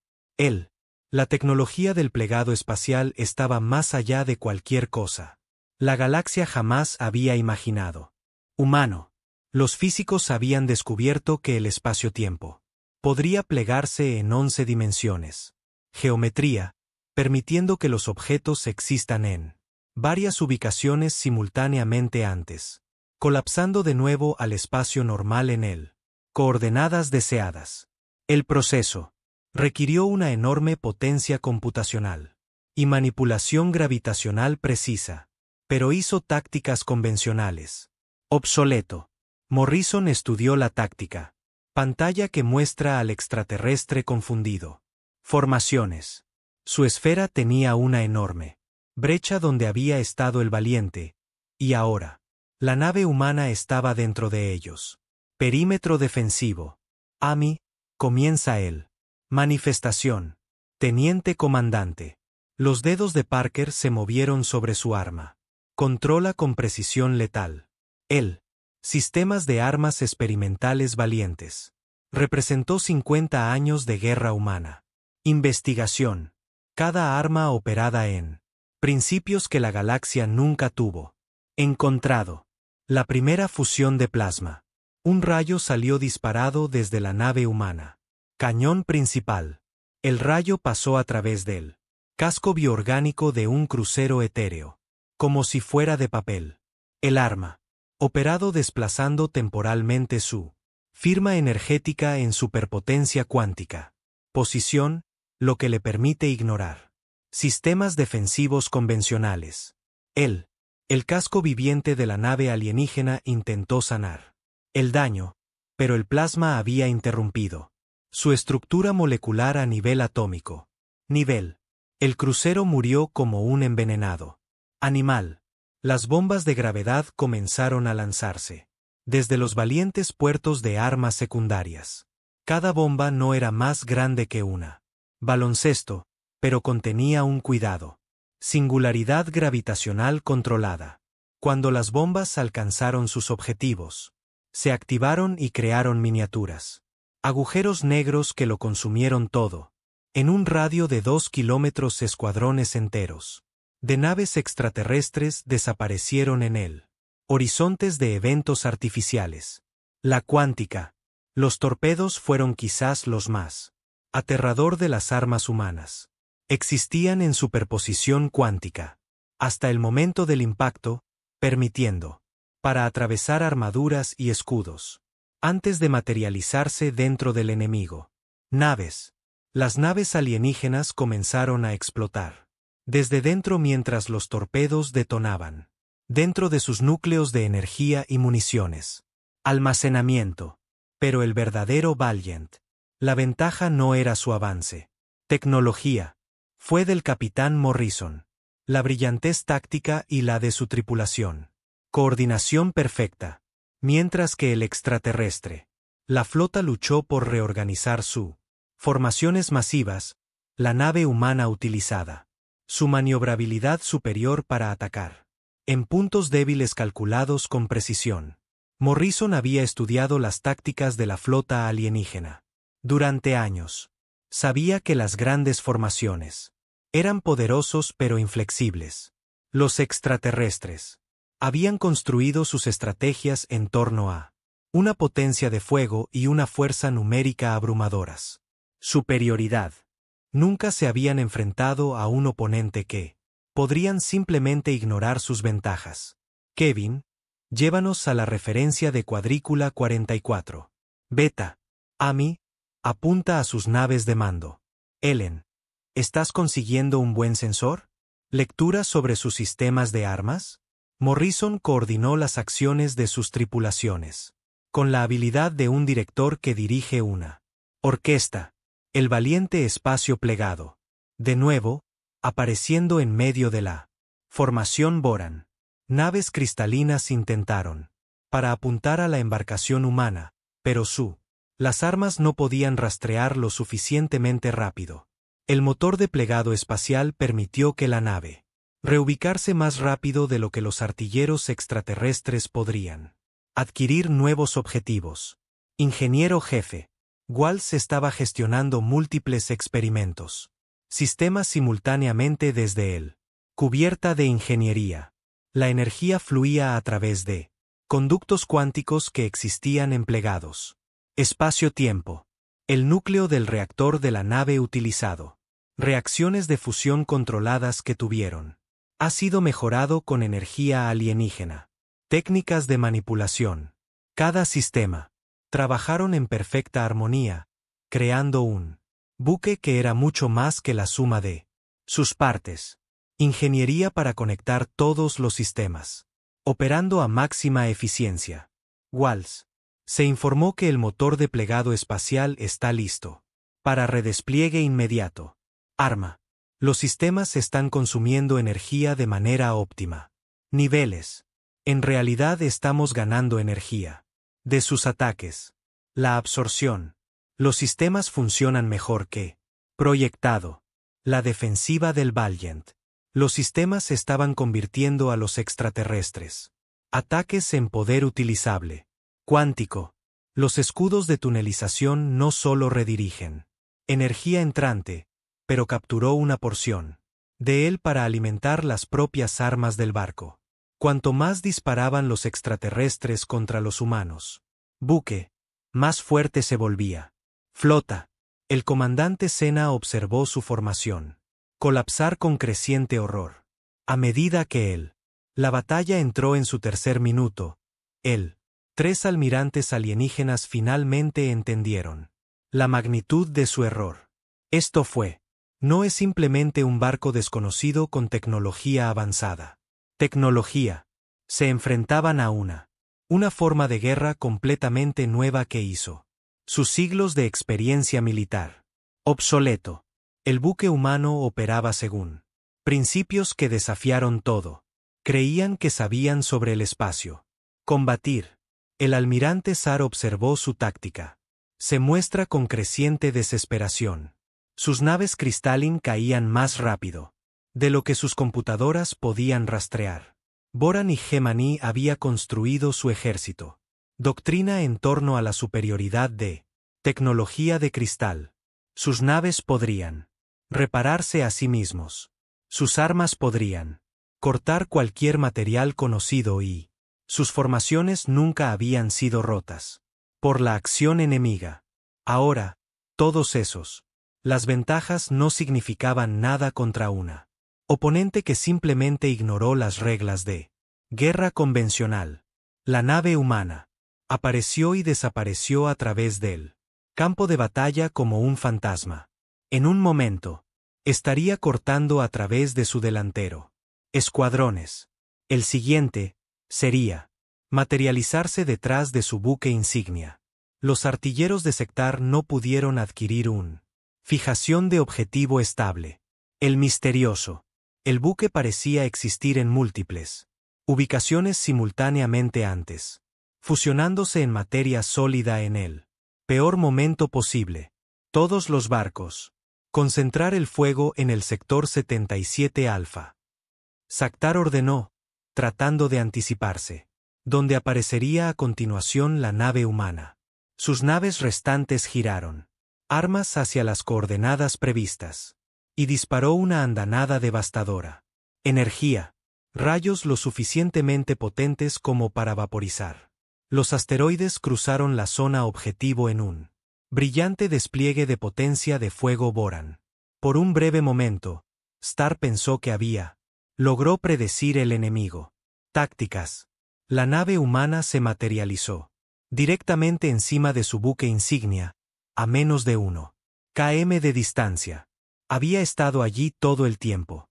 La tecnología del plegado espacial estaba más allá de cualquier cosa. La galaxia jamás había imaginado. Humano. Los físicos habían descubierto que el espacio-tiempo podría plegarse en 11 dimensiones. Geometría, permitiendo que los objetos existan en varias ubicaciones simultáneamente antes, colapsando de nuevo al espacio normal en él. Coordenadas deseadas. El proceso requirió una enorme potencia computacional y manipulación gravitacional precisa, pero hizo tácticas convencionales. Obsoleto. Morrison estudió la táctica. Pantalla que muestra al extraterrestre confundido. Formaciones. Su esfera tenía una enorme brecha donde había estado el valiente, y ahora, la nave humana estaba dentro de ellos. Perímetro defensivo. Amy, comienza él. Manifestación. Teniente comandante. Los dedos de Parker se movieron sobre su arma. Controla con precisión letal. Sistemas de armas experimentales valientes. Representó 50 años de guerra humana. Investigación. Cada arma operada en principios que la galaxia nunca tuvo. Encontrado. La primera fusión de plasma. Un rayo salió disparado desde la nave humana. Cañón principal. El rayo pasó a través del casco bioorgánico de un crucero etéreo. Como si fuera de papel. El arma. Operado desplazando temporalmente su firma energética en superpotencia cuántica. Posición, lo que le permite ignorar sistemas defensivos convencionales. El casco viviente de la nave alienígena intentó sanar el daño, pero el plasma había interrumpido su estructura molecular a nivel atómico. El crucero murió como un envenenado animal. Las bombas de gravedad comenzaron a lanzarse desde los valientes puertos de armas secundarias. Cada bomba no era más grande que una baloncesto, pero contenía un cuidado. Singularidad gravitacional controlada. Cuando las bombas alcanzaron sus objetivos, se activaron y crearon miniaturas. Agujeros negros que lo consumieron todo. En un radio de 2 kilómetros escuadrones enteros de naves extraterrestres desaparecieron en él. Horizontes de eventos artificiales. La cuántica. Los torpedos fueron quizás los más aterrador de las armas humanas. Existían en superposición cuántica. Hasta el momento del impacto, permitiendo para atravesar armaduras y escudos. Antes de materializarse dentro del enemigo. Naves. Las naves alienígenas comenzaron a explotar desde dentro mientras los torpedos detonaban. Dentro de sus núcleos de energía y municiones. Almacenamiento. Pero el verdadero Valiant. La ventaja no era su avance. Tecnología. Fue del capitán Morrison. La brillantez táctica y la de su tripulación. Coordinación perfecta. Mientras que el extraterrestre. La flota luchó por reorganizar su formaciones masivas, la nave humana utilizada. Su maniobrabilidad superior para atacar. En puntos débiles calculados con precisión. Morrison había estudiado las tácticas de la flota alienígena. Durante años. Sabía que las grandes formaciones eran poderosos pero inflexibles. Los extraterrestres habían construido sus estrategias en torno a una potencia de fuego y una fuerza numérica abrumadoras. Superioridad. Nunca se habían enfrentado a un oponente que podrían simplemente ignorar sus ventajas. Kevin, llévanos a la referencia de cuadrícula 44. Beta. Amy, apunta a sus naves de mando. Ellen, ¿estás consiguiendo un buen sensor? ¿Lectura sobre sus sistemas de armas? Morrison coordinó las acciones de sus tripulaciones. Con la habilidad de un director que dirige una orquesta. El valiente espacio plegado. De nuevo, apareciendo en medio de la formación Boran. Naves cristalinas intentaron para apuntar a la embarcación humana, pero las armas no podían rastrear lo suficientemente rápido. El motor de plegado espacial permitió que la nave Reubicarse más rápido de lo que los artilleros extraterrestres podrían. Adquirir nuevos objetivos. Ingeniero jefe. Waltz estaba gestionando múltiples experimentos. Sistemas simultáneamente desde él. Cubierta de ingeniería. La energía fluía a través de conductos cuánticos que existían en plegados. Espacio-tiempo. El núcleo del reactor de la nave utilizado. Reacciones de fusión controladas que tuvieron. Ha sido mejorado con energía alienígena. Técnicas de manipulación. Cada sistema. Trabajaron en perfecta armonía, creando un buque que era mucho más que la suma de sus partes. Ingeniería para conectar todos los sistemas. Operando a máxima eficiencia. Waltz. Se informó que el motor de plegado espacial está listo. Para redespliegue inmediato. Arma. Los sistemas están consumiendo energía de manera óptima. Niveles. En realidad estamos ganando energía. De sus ataques. La absorción. Los sistemas funcionan mejor que proyectado. La defensiva del Valiant. Los sistemas se estaban convirtiendo a los extraterrestres. Ataques en poder utilizable. Cuántico. Los escudos de tunelización no solo redirigen energía entrante, pero capturó una porción de él para alimentar las propias armas del barco. Cuanto más disparaban los extraterrestres contra los humanos, buque, más fuerte se volvía. Flota. El comandante Sena observó su formación colapsar con creciente horror. A medida que la batalla entró en su tercer minuto, tres almirantes alienígenas finalmente entendieron la magnitud de su error. Esto no es simplemente un barco desconocido con tecnología avanzada. Tecnología. Se enfrentaban a una forma de guerra completamente nueva que hizo sus siglos de experiencia militar obsoleto. El buque humano operaba según principios que desafiaron todo. Creían que sabían sobre el espacio. Combatir. El almirante Sar observó su táctica. Se muestra con creciente desesperación. Sus naves Crystalline caían más rápido de lo que sus computadoras podían rastrear. Boran y Gemini había construido su ejército. Doctrina en torno a la superioridad de tecnología de cristal. Sus naves podrían repararse a sí mismos. Sus armas podrían cortar cualquier material conocido y sus formaciones nunca habían sido rotas por la acción enemiga. Ahora, todos las ventajas no significaban nada contra una oponente que simplemente ignoró las reglas de guerra convencional. La nave humana apareció y desapareció a través del campo de batalla como un fantasma. En un momento, estaría cortando a través de su delantero escuadrones. El siguiente sería materializarse detrás de su buque insignia. Los artilleros de Sectar no pudieron adquirir fijación de objetivo estable. El misterioso. El buque parecía existir en múltiples ubicaciones simultáneamente antes, fusionándose en materia sólida en el peor momento posible. Todos los barcos. Concentrar el fuego en el sector 77 Alfa. Saktar ordenó, tratando de anticiparse, donde aparecería a continuación la nave humana. Sus naves restantes giraron armas hacia las coordenadas previstas, y disparó una andanada devastadora. Energía. Rayos lo suficientemente potentes como para vaporizar. Los asteroides cruzaron la zona objetivo en un brillante despliegue de potencia de fuego Boran. Por un breve momento, Star pensó que logró predecir el enemigo. Tácticas. La nave humana se materializó directamente encima de su buque insignia, a menos de 1 km de distancia. Había estado allí todo el tiempo,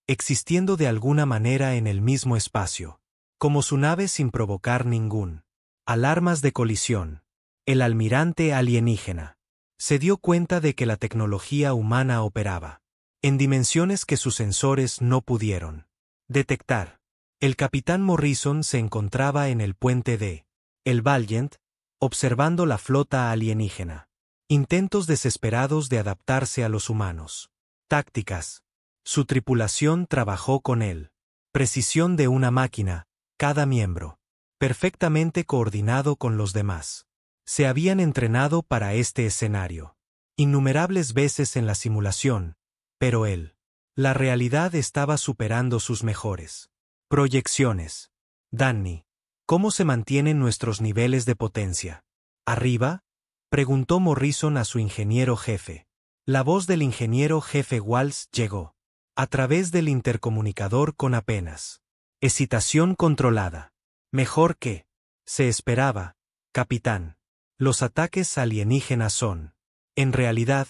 existiendo de alguna manera en el mismo espacio, como su nave sin provocar ningún alarmas de colisión. El almirante alienígena se dio cuenta de que la tecnología humana operaba en dimensiones que sus sensores no pudieron detectar. El capitán Morrison se encontraba en el puente de el Valiant, observando la flota alienígena. Intentos desesperados de adaptarse a los humanos. Tácticas. Su tripulación trabajó con él. Precisión de una máquina, cada miembro. Perfectamente coordinado con los demás. Se habían entrenado para este escenario. Innumerables veces en la simulación, pero la realidad estaba superando sus mejores proyecciones. Danny, ¿cómo se mantienen nuestros niveles de potencia? ¿Arriba? Preguntó Morrison a su ingeniero jefe. La voz del ingeniero jefe Walsh llegó. A través del intercomunicador con apenas excitación controlada. Mejor que se esperaba, capitán. Los ataques alienígenas son. En realidad,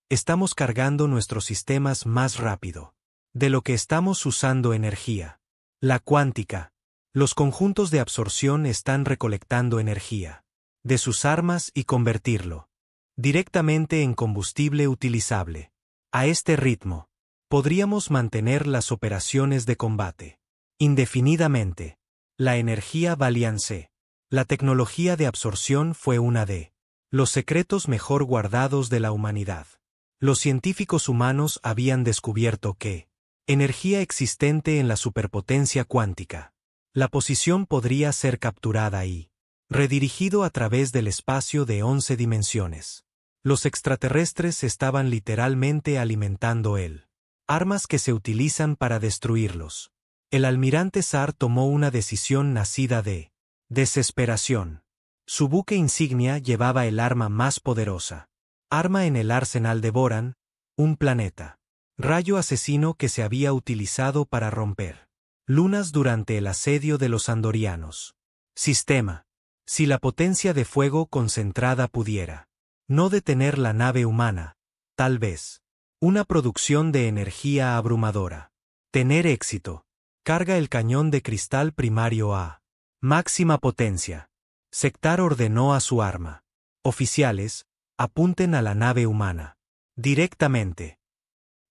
estamos cargando nuestros sistemas más rápido de lo que estamos usando energía. La cuántica. Los conjuntos de absorción están recolectando energía de sus armas y convertirlo directamente en combustible utilizable. A este ritmo, podríamos mantener las operaciones de combate indefinidamente. La energía Valiance. La tecnología de absorción fue una de los secretos mejor guardados de la humanidad. Los científicos humanos habían descubierto que energía existente en la superpotencia cuántica. La posición podría ser capturada y redirigido a través del espacio de 11 dimensiones. Los extraterrestres estaban literalmente alimentando armas que se utilizan para destruirlos. El almirante Sarr tomó una decisión nacida de desesperación. Su buque insignia llevaba el arma más poderosa. Arma en el arsenal de Boran, un planeta. Rayo asesino que se había utilizado para romper lunas durante el asedio de los andorianos. Sistema. Si la potencia de fuego concentrada pudiera no detener la nave humana, tal vez. Una producción de energía abrumadora. Tener éxito. Carga el cañón de cristal primario a máxima potencia. Sektar ordenó a su arma. Oficiales, apunten a la nave humana. Directamente.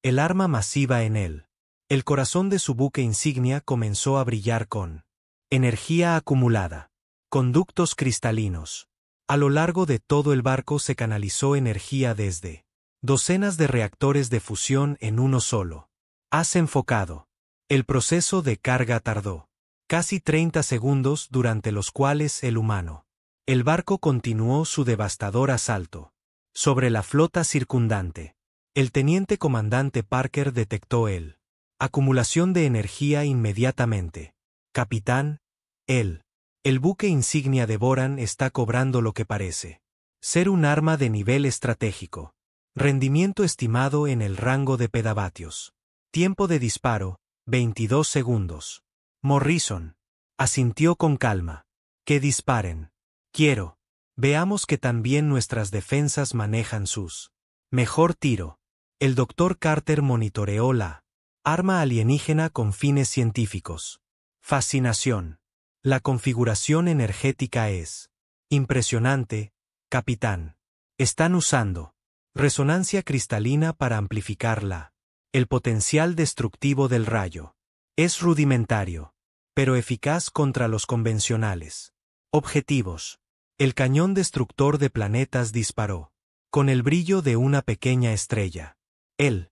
El arma masiva en él. El corazón de su buque insignia comenzó a brillar con energía acumulada. Conductos cristalinos. A lo largo de todo el barco se canalizó energía desde docenas de reactores de fusión en uno solo. Has enfocado. El proceso de carga tardó casi 30 segundos durante los cuales el barco continuó su devastador asalto sobre la flota circundante. El teniente comandante Parker detectó acumulación de energía inmediatamente. Capitán, el buque insignia de Boran está cobrando lo que parece ser un arma de nivel estratégico. Rendimiento estimado en el rango de pedavatios. Tiempo de disparo, 22 segundos. Morrison asintió con calma. Que disparen. Quiero. Veamos que también nuestras defensas manejan sus mejor tiro. El Dr. Carter monitoreó la arma alienígena con fines científicos. Fascinación. La configuración energética es impresionante, capitán. Están usando resonancia cristalina para amplificarla. El potencial destructivo del rayo es rudimentario, pero eficaz contra los convencionales objetivos. El cañón destructor de planetas disparó con el brillo de una pequeña estrella. El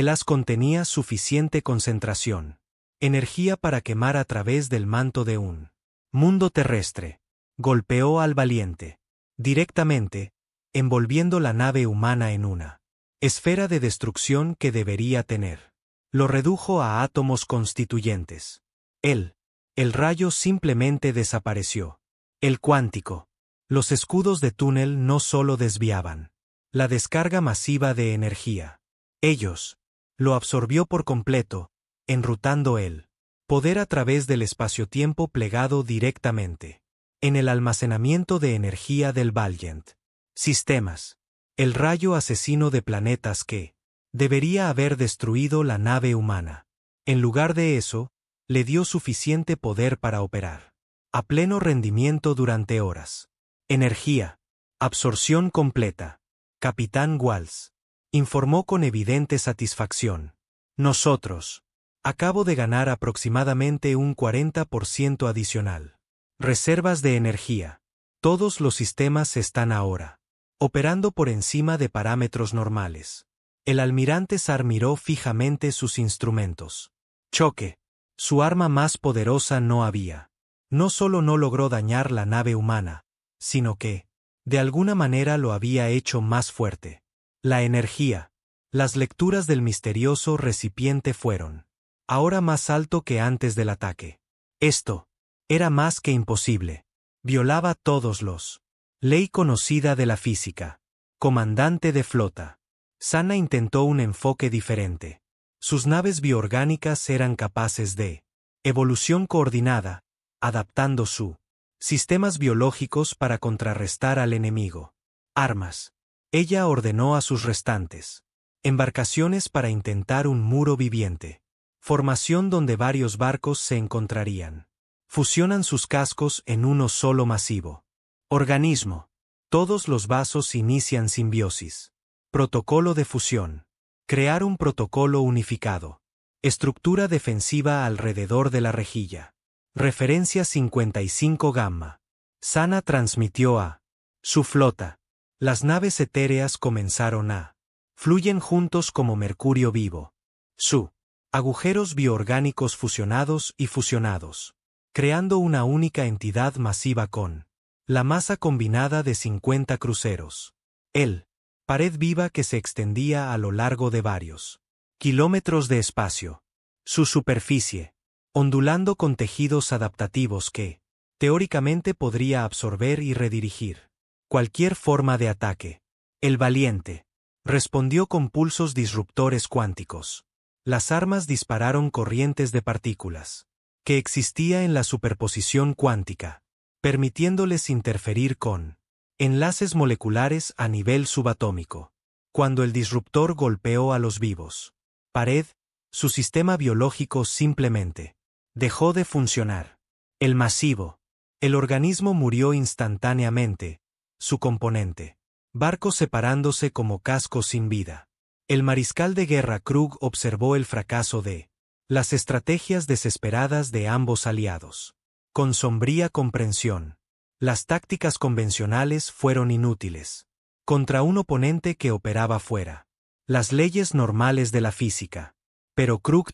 haz contenía suficiente concentración, energía para quemar a través del manto de un mundo terrestre. Golpeó al valiente directamente, envolviendo la nave humana en una esfera de destrucción que debería tener. Lo redujo a átomos constituyentes. El rayo simplemente desapareció. El cuántico. Los escudos de túnel no solo desviaban la descarga masiva de energía. Ellos lo absorbió por completo, enrutando el poder a través del espacio-tiempo plegado directamente en el almacenamiento de energía del Valiant. Sistemas. El rayo asesino de planetas que debería haber destruido la nave humana. En lugar de eso, le dio suficiente poder para operar a pleno rendimiento durante horas. Energía. Absorción completa. Capitán Walsh informó con evidente satisfacción. Nosotros. Acabo de ganar aproximadamente un 40% adicional. Reservas de energía. Todos los sistemas están ahora operando por encima de parámetros normales. El almirante Sar miró fijamente sus instrumentos. Choque. Su arma más poderosa no había. No solo no logró dañar la nave humana, sino que, de alguna manera lo había hecho más fuerte. La energía. Las lecturas del misterioso recipiente fueron ahora más alto que antes del ataque. Esto era más que imposible. Violaba todos los ley conocida de la física. Comandante de flota. Sana intentó un enfoque diferente. Sus naves bioorgánicas eran capaces de evolución coordinada, adaptando sus sistemas biológicos para contrarrestar al enemigo. Armas. Ella ordenó a sus restantes embarcaciones para intentar un muro viviente. Formación donde varios barcos se encontrarían. Fusionan sus cascos en uno solo masivo. Organismo. Todos los vasos inician simbiosis. Protocolo de fusión. Crear un protocolo unificado. Estructura defensiva alrededor de la rejilla. Referencia 55 gamma. Sana transmitió a su flota. Las naves etéreas comenzaron a fluyen juntos como mercurio vivo. Su agujeros bioorgánicos fusionados y fusionados, creando una única entidad masiva con la masa combinada de 50 cruceros. El pared viva que se extendía a lo largo de varios kilómetros de espacio. Su superficie, ondulando con tejidos adaptativos que, teóricamente, podría absorber y redirigir cualquier forma de ataque. El valiente respondió con pulsos disruptores cuánticos. Las armas dispararon corrientes de partículas que existía en la superposición cuántica, permitiéndoles interferir con enlaces moleculares a nivel subatómico. Cuando el disruptor golpeó a los vivos pared, su sistema biológico simplemente dejó de funcionar. El masivo. El organismo murió instantáneamente. Su componente. Barcos separándose como cascos sin vida. El mariscal de guerra Krug observó el fracaso de las estrategias desesperadas de ambos aliados. Con sombría comprensión. Las tácticas convencionales fueron inútiles. Contra un oponente que operaba fuera las leyes normales de la física. Pero Krug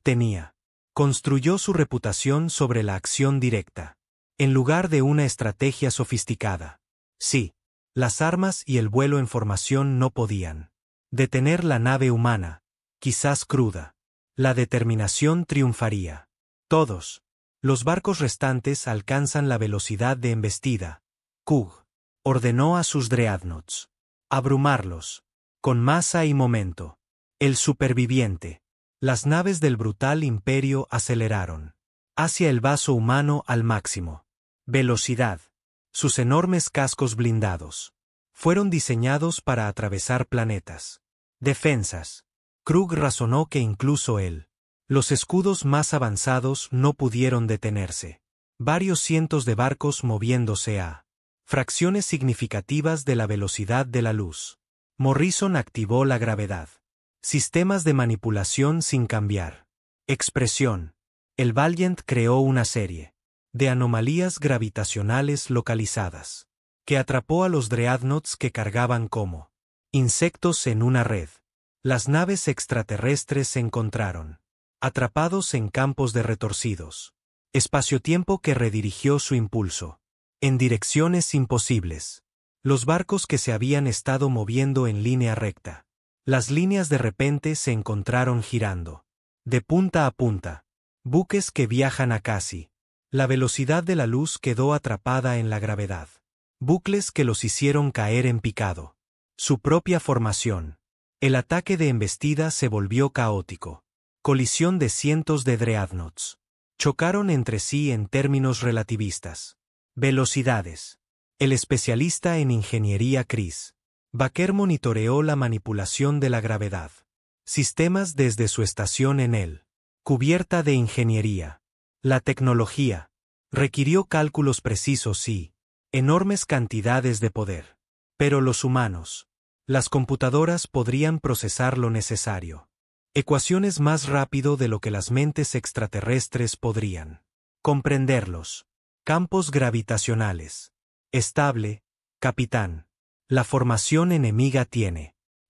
construyó su reputación sobre la acción directa, en lugar de una estrategia sofisticada. Sí, las armas y el vuelo en formación no podían detener la nave humana, quizás cruda. La determinación triunfaría. Todos los barcos restantes alcanzan la velocidad de embestida. Krug ordenó a sus dreadnoughts abrumarlos, con masa y momento. El superviviente. Las naves del brutal imperio aceleraron hacia el vaso humano al máximo. Velocidad. Sus enormes cascos blindados fueron diseñados para atravesar planetas. Defensas. Krug razonó que incluso los escudos más avanzados no pudieron detenerse. Varios cientos de barcos moviéndose a fracciones significativas de la velocidad de la luz. Morrison activó la gravedad. Sistemas de manipulación sin cambiar. Expresión. El Valiant creó una serie de anomalías gravitacionales localizadas, que atrapó a los dreadnoughts que cargaban como insectos en una red. Las naves extraterrestres se encontraron atrapados en campos de retorcidos espacio-tiempo que redirigió su impulso en direcciones imposibles. Los barcos que se habían estado moviendo en línea recta. Las líneas de repente se encontraron girando de punta a punta. Buques que viajan a casi la velocidad de la luz quedó atrapada en la gravedad. Bucles que los hicieron caer en picado. Su propia formación. El ataque de embestida se volvió caótico. Colisión de cientos de dreadnoughts. Chocaron entre sí en términos relativistas. Velocidades. El especialista en ingeniería Chris Baker monitoreó la manipulación de la gravedad. Sistemas desde su estación en él. Cubierta de ingeniería. La tecnología requirió cálculos precisos y enormes cantidades de poder. Pero los humanos, las computadoras podrían procesar lo necesario. Ecuaciones más rápido de lo que las mentes extraterrestres podrían comprenderlos. Campos gravitacionales. Estable, capitán. La formación enemiga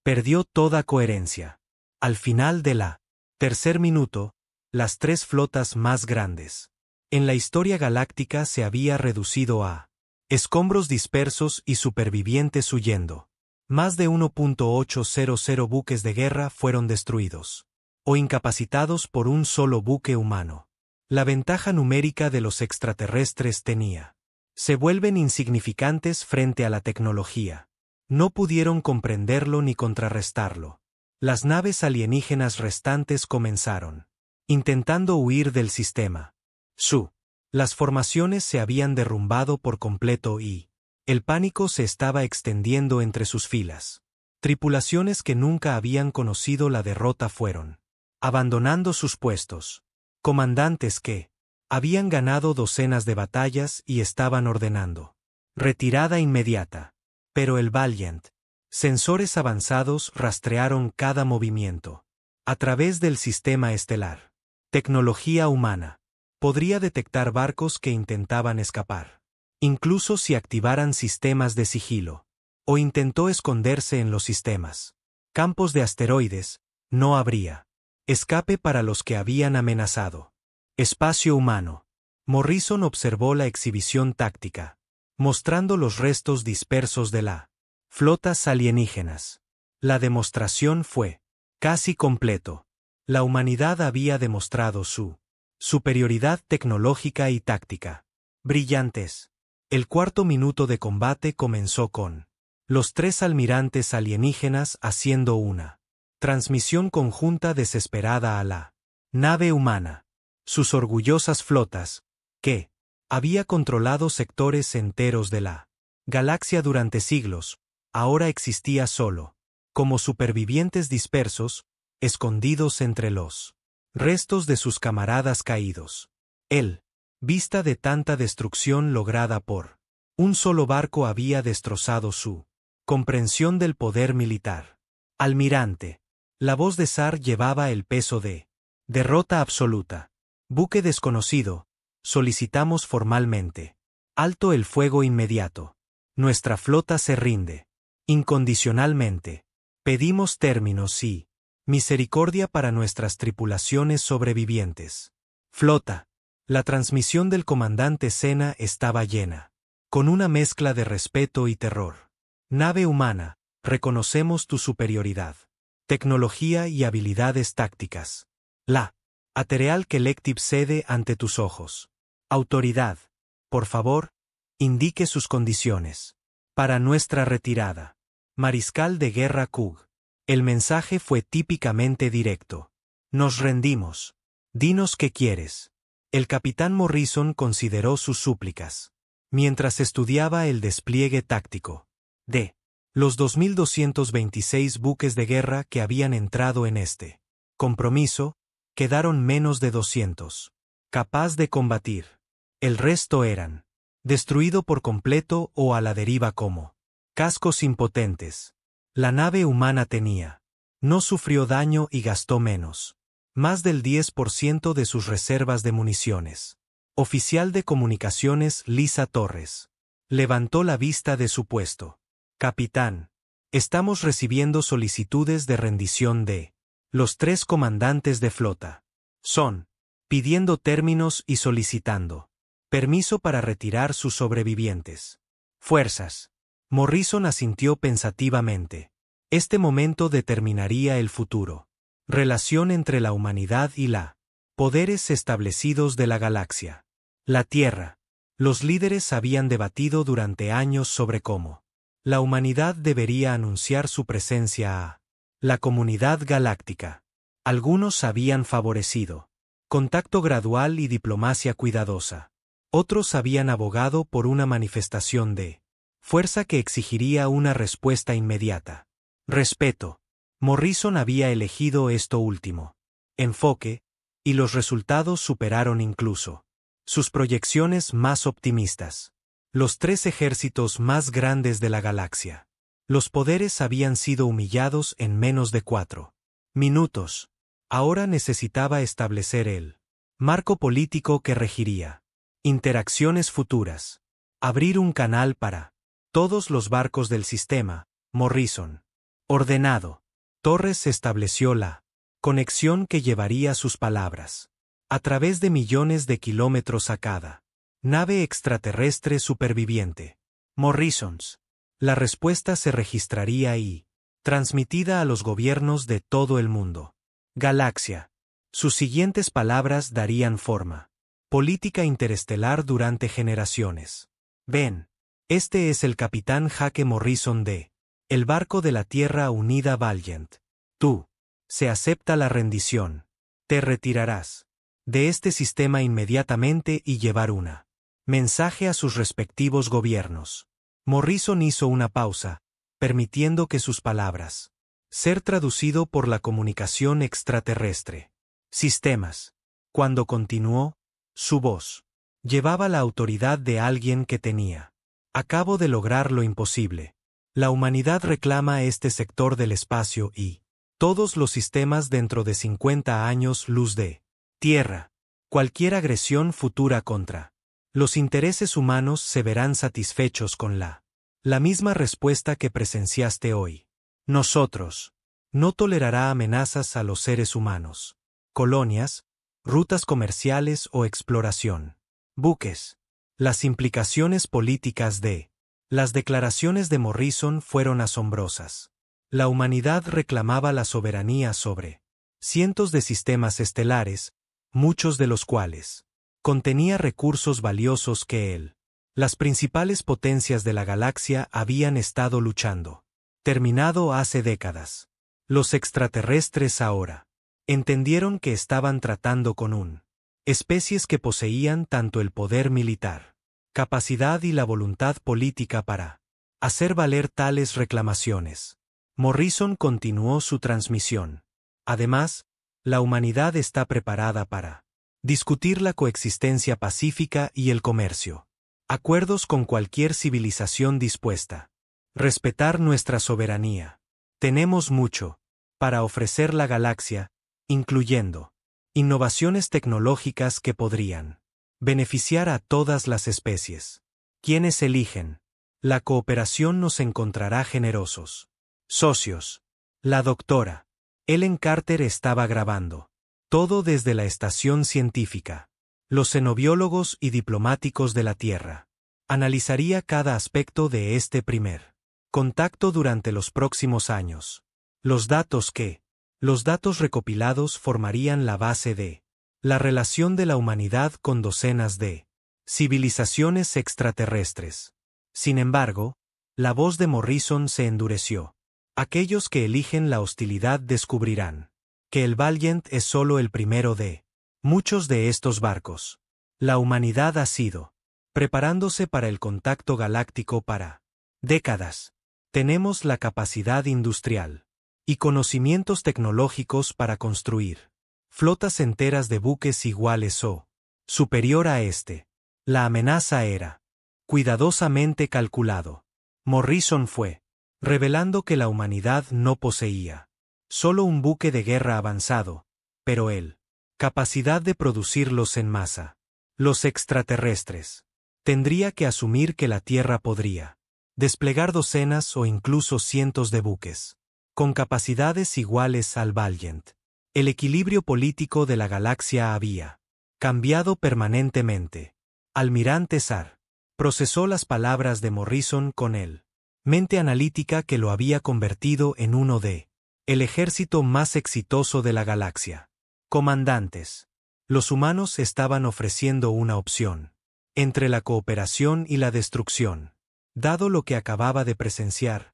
perdió toda coherencia. Al final de la tercer minuto, las tres flotas más grandes en la historia galáctica se había reducido a escombros dispersos y supervivientes huyendo. Más de 1.800 buques de guerra fueron destruidos o incapacitados por un solo buque humano. La ventaja numérica de los extraterrestres se vuelven insignificantes frente a la tecnología. No pudieron comprenderlo ni contrarrestarlo. Las naves alienígenas restantes comenzaron intentando huir del sistema. Las formaciones se habían derrumbado por completo y el pánico se estaba extendiendo entre sus filas. Tripulaciones que nunca habían conocido la derrota fueron abandonando sus puestos. Comandantes que habían ganado docenas de batallas y estaban ordenando retirada inmediata. Pero el Valiant, sensores avanzados rastrearon cada movimiento. A través del sistema estelar. Tecnología humana. Podría detectar barcos que intentaban escapar. Incluso si activaran sistemas de sigilo. O intentó esconderse en los sistemas. Campos de asteroides, no habría escape para los que habían amenazado. Espacio humano. Morrison observó la exhibición táctica, mostrando los restos dispersos de la flotas alienígenas. La demostración fue casi completo. La humanidad había demostrado su superioridad tecnológica y táctica. Brillantes. El cuarto minuto de combate comenzó con los tres almirantes alienígenas haciendo una transmisión conjunta desesperada a la nave humana. Sus orgullosas flotas, que había controlado sectores enteros de la galaxia durante siglos, ahora existía solo, como supervivientes dispersos, escondidos entre los restos de sus camaradas caídos. Vista de tanta destrucción lograda por un solo barco había destrozado su comprensión del poder militar. Almirante. La voz de Sar llevaba el peso de derrota absoluta. Buque desconocido. Solicitamos formalmente alto el fuego inmediato. Nuestra flota se rinde. Incondicionalmente. Pedimos términos y misericordia para nuestras tripulaciones sobrevivientes. Flota. La transmisión del comandante Sena estaba llena, con una mezcla de respeto y terror. Nave humana, reconocemos tu superioridad, tecnología y habilidades tácticas. La Atereal Collective cede ante tus ojos. Autoridad, por favor, indique sus condiciones. Para nuestra retirada. Mariscal de Guerra Kug. El mensaje fue típicamente directo. Nos rendimos. Dinos qué quieres. El capitán Morrison consideró sus súplicas, mientras estudiaba el despliegue táctico de los 2.226 buques de guerra que habían entrado en este compromiso, quedaron menos de 200, capaz de combatir. El resto eran destruido por completo o a la deriva como cascos impotentes. La nave humana no sufrió daño y gastó menos. Más del 10% de sus reservas de municiones. Oficial de comunicaciones Lisa Torres. Levantó la vista de su puesto. Capitán. Estamos recibiendo solicitudes de rendición de los tres comandantes de flota. Son pidiendo términos y solicitando permiso para retirar sus sobrevivientes. Fuerzas. Morrison asintió pensativamente. Este momento determinaría el futuro. Relación entre la humanidad y la poderes establecidos de la galaxia. La Tierra. Los líderes habían debatido durante años sobre cómo la humanidad debería anunciar su presencia a la comunidad galáctica. Algunos habían favorecido contacto gradual y diplomacia cuidadosa. Otros habían abogado por una manifestación de fuerza que exigiría una respuesta inmediata. Respeto. Morrison había elegido esto último. Enfoque, y los resultados superaron incluso sus proyecciones más optimistas. Los tres ejércitos más grandes de la galaxia. Los poderes habían sido humillados en menos de 4 minutos. Ahora necesitaba establecer el marco político que regiría interacciones futuras. Abrir un canal para todos los barcos del sistema. Morrison. Ordenado. Torres estableció la Conexión que llevaría sus palabras a través de millones de kilómetros a cada nave extraterrestre superviviente. Morrisons. La respuesta se registraría y transmitida a los gobiernos de todo el mundo. Galaxia. Sus siguientes palabras darían forma. Política interestelar durante generaciones. Ven. Este es el capitán Jake Morrison de el barco de la Tierra Unida Valiant. Tú. Se acepta la rendición. Te retirarás de este sistema inmediatamente y llevar una mensaje a sus respectivos gobiernos. Morrison hizo una pausa, permitiendo que sus palabras ser traducido por la comunicación extraterrestre. Sistemas. Cuando continuó, su voz llevaba la autoridad de alguien que tenía. Acabo de lograr lo imposible. La humanidad reclama este sector del espacio y todos los sistemas dentro de 50 años luz de Tierra. Cualquier agresión futura contra los intereses humanos se verán satisfechos con la misma respuesta que presenciaste hoy. Nosotros no tolerará amenazas a los seres humanos, colonias, rutas comerciales o exploración. Buques. Las implicaciones políticas de las declaraciones de Morrison fueron asombrosas. La humanidad reclamaba la soberanía sobre cientos de sistemas estelares, muchos de los cuales contenía recursos valiosos que las principales potencias de la galaxia habían estado luchando. Terminado hace décadas. Los extraterrestres ahora entendieron que estaban tratando con especies que poseían tanto el poder militar, capacidad y la voluntad política para hacer valer tales reclamaciones. Morrison continuó su transmisión. Además, la humanidad está preparada para discutir la coexistencia pacífica y el comercio. Acuerdos con cualquier civilización dispuesta. Respetar nuestra soberanía. Tenemos mucho para ofrecer la galaxia, incluyendo innovaciones tecnológicas que podrían beneficiar a todas las especies. ¿Quiénes eligen? La cooperación nos encontrará generosos socios. La doctora Ellen Carter estaba grabando todo desde la estación científica. Los xenobiólogos y diplomáticos de la Tierra analizaría cada aspecto de este primer contacto durante los próximos años. Los datos recopilados formarían la base de la relación de la humanidad con docenas de civilizaciones extraterrestres. Sin embargo, la voz de Morrison se endureció. Aquellos que eligen la hostilidad descubrirán que el Valiant es solo el primero de muchos de estos barcos. La humanidad ha sido preparándose para el contacto galáctico para décadas. Tenemos la capacidad industrial y conocimientos tecnológicos para construir flotas enteras de buques iguales o superior a este. La amenaza era cuidadosamente calculado. Morrison fue revelando que la humanidad no poseía solo un buque de guerra avanzado, pero capacidad de producirlos en masa. Los extraterrestres tendría que asumir que la Tierra podría desplegar docenas o incluso cientos de buques con capacidades iguales al Valiant. El equilibrio político de la galaxia había cambiado permanentemente. Almirante Sar procesó las palabras de Morrison con mente analítica que lo había convertido en uno de el ejército más exitoso de la galaxia. Comandantes. Los humanos estaban ofreciendo una opción entre la cooperación y la destrucción. Dado lo que acababa de presenciar,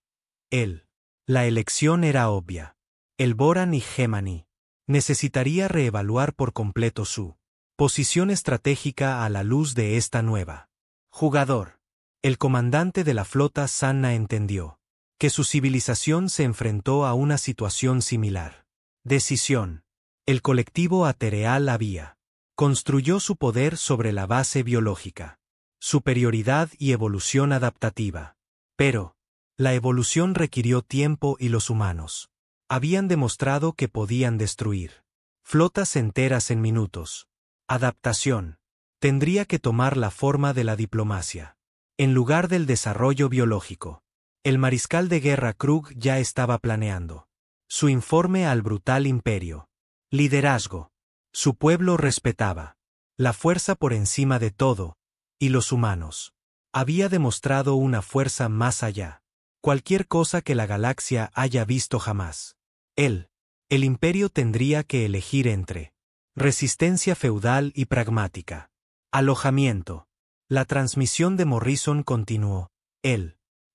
la elección era obvia. El Boran y Gemini necesitaría reevaluar por completo su posición estratégica a la luz de esta nueva jugador. El comandante de la flota Sanna entendió que su civilización se enfrentó a una situación similar. Decisión. El colectivo Atereal había construyó su poder sobre la base biológica, superioridad y evolución adaptativa. Pero la evolución requirió tiempo y los humanos habían demostrado que podían destruir flotas enteras en minutos. Adaptación. Tendría que tomar la forma de la diplomacia en lugar del desarrollo biológico. El mariscal de guerra Krug ya estaba planeando su informe al brutal imperio. Liderazgo. Su pueblo respetaba la fuerza por encima de todo, y los humanos. Había demostrado una fuerza más allá. Cualquier cosa que la galaxia haya visto jamás. El imperio tendría que elegir entre resistencia feudal y pragmática. Alojamiento. La transmisión de Morrison continuó.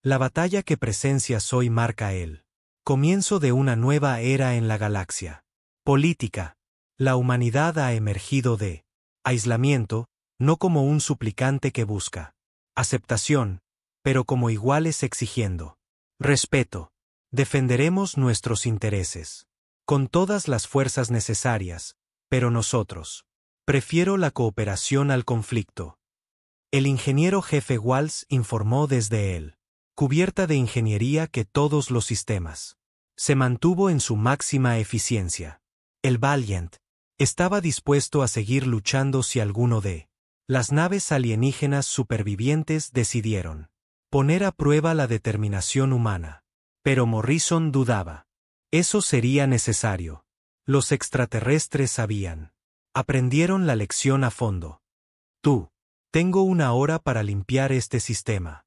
La batalla que presencias hoy marca el comienzo de una nueva era en la galaxia. Política. La humanidad ha emergido de aislamiento, no como un suplicante que busca aceptación, pero como iguales exigiendo respeto. Defenderemos nuestros intereses con todas las fuerzas necesarias, pero nosotros prefiero la cooperación al conflicto. El ingeniero jefe Walsh informó desde él. Cubierta de ingeniería que todos los sistemas se mantuvo en su máxima eficiencia. El Valiant estaba dispuesto a seguir luchando si alguno de las naves alienígenas supervivientes decidieron poner a prueba la determinación humana. Pero Morrison dudaba. Eso sería necesario. Los extraterrestres aprendieron la lección a fondo. Tengo una hora para limpiar este sistema.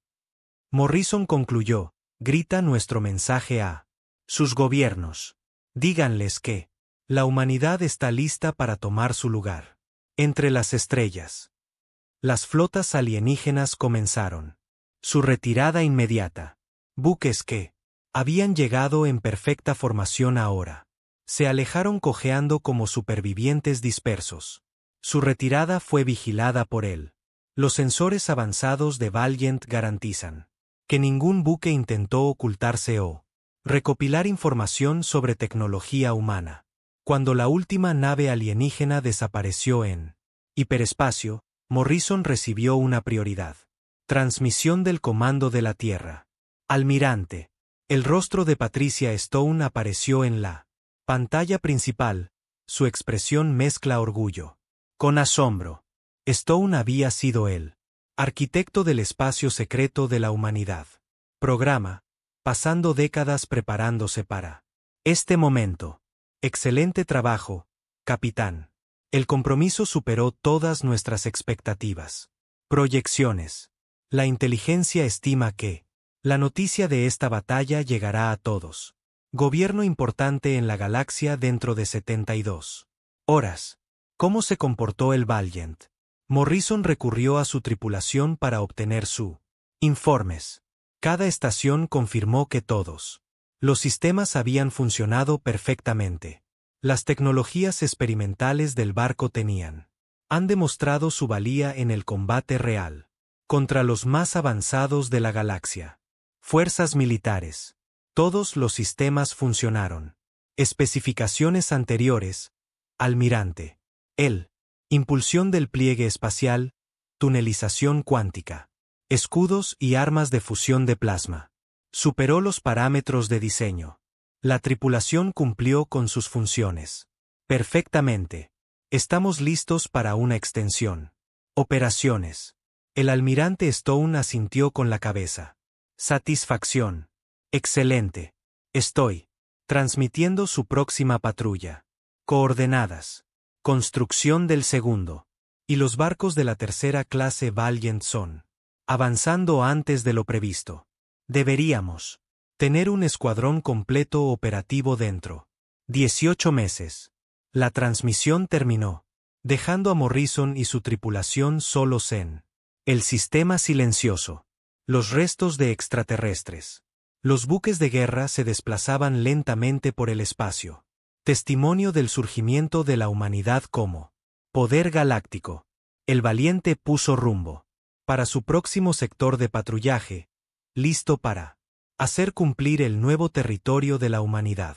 Morrison concluyó, grita nuestro mensaje a sus gobiernos. Díganles que la humanidad está lista para tomar su lugar. Entre las estrellas. Las flotas alienígenas comenzaron su retirada inmediata. Buques que habían llegado en perfecta formación ahora se alejaron cojeando como supervivientes dispersos. Su retirada fue vigilada por él. Los sensores avanzados de Valiant garantizan que ningún buque intentó ocultarse o recopilar información sobre tecnología humana. Cuando la última nave alienígena desapareció en hiperespacio, Morrison recibió una prioridad. Transmisión del comando de la Tierra. Almirante. El rostro de Patricia Stone apareció en la pantalla principal. Su expresión mezcla orgullo con asombro. Stone había sido el arquitecto del espacio secreto de la humanidad. Programa, pasando décadas preparándose para este momento. Excelente trabajo, capitán. El compromiso superó todas nuestras expectativas. Proyecciones. La inteligencia estima que la noticia de esta batalla llegará a todos. Gobierno importante en la galaxia dentro de 72 horas. ¿Cómo se comportó el Valiant? Morrison recurrió a su tripulación para obtener su informes. Cada estación confirmó que todos los sistemas habían funcionado perfectamente. Las tecnologías experimentales del barco han demostrado su valía en el combate real contra los más avanzados de la galaxia. Fuerzas militares. Todos los sistemas funcionaron. Especificaciones anteriores. Almirante. Impulsión del pliegue espacial, tunelización cuántica. Escudos y armas de fusión de plasma. Superó los parámetros de diseño. La tripulación cumplió con sus funciones perfectamente. Estamos listos para una extensión. Operaciones. El almirante Stone asintió con la cabeza. Satisfacción. Excelente. Estoy transmitiendo su próxima patrulla. Coordenadas. Construcción del segundo. Y los barcos de la tercera clase Valiant son avanzando antes de lo previsto. Deberíamos tener un escuadrón completo operativo dentro 18 meses. La transmisión terminó, dejando a Morrison y su tripulación solos en el sistema silencioso. Los restos de extraterrestres. Los buques de guerra se desplazaban lentamente por el espacio. Testimonio del surgimiento de la humanidad como poder galáctico. El Valiente puso rumbo para su próximo sector de patrullaje, listo para hacer cumplir el nuevo territorio de la humanidad.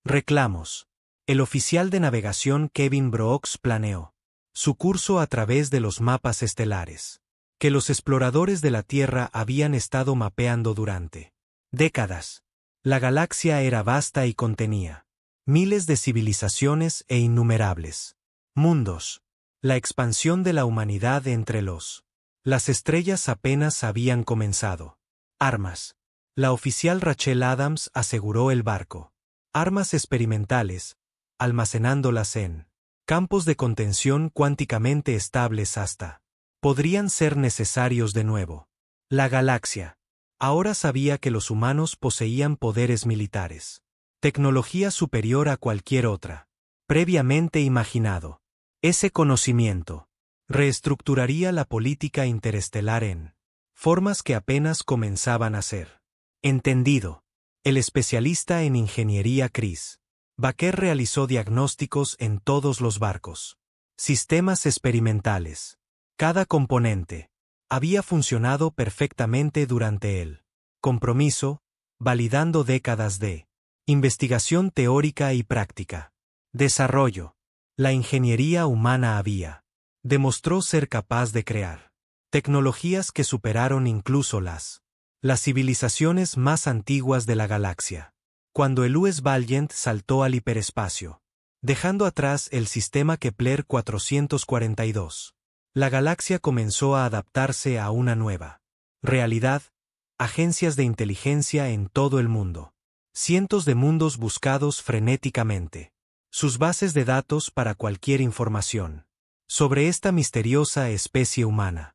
Reclamos. El oficial de navegación Kevin Brooks planeó su curso a través de los mapas estelares que los exploradores de la Tierra habían estado mapeando durante décadas. La galaxia era vasta y contenía miles de civilizaciones e innumerables mundos. La expansión de la humanidad entre las estrellas apenas habían comenzado. Armas. La oficial Rachel Adams aseguró el barco. Armas experimentales, almacenándolas en campos de contención cuánticamente estables hasta podrían ser necesarios de nuevo. La galaxia. Ahora sabía que los humanos poseían poderes militares. Tecnología superior a cualquier otra. Previamente imaginado. Ese conocimiento reestructuraría la política interestelar en formas que apenas comenzaban a ser. Entendido. El especialista en ingeniería Chris Baker realizó diagnósticos en todos los barcos. Sistemas experimentales. Cada componente había funcionado perfectamente durante el compromiso, validando décadas de investigación teórica y práctica. Desarrollo. La ingeniería humana demostró ser capaz de crear tecnologías que superaron incluso las civilizaciones más antiguas de la galaxia. Cuando el U.S. Valiant saltó al hiperespacio, dejando atrás el sistema Kepler 442, la galaxia comenzó a adaptarse a una nueva realidad, agencias de inteligencia en todo el mundo, cientos de mundos buscados frenéticamente, sus bases de datos para cualquier información sobre esta misteriosa especie humana.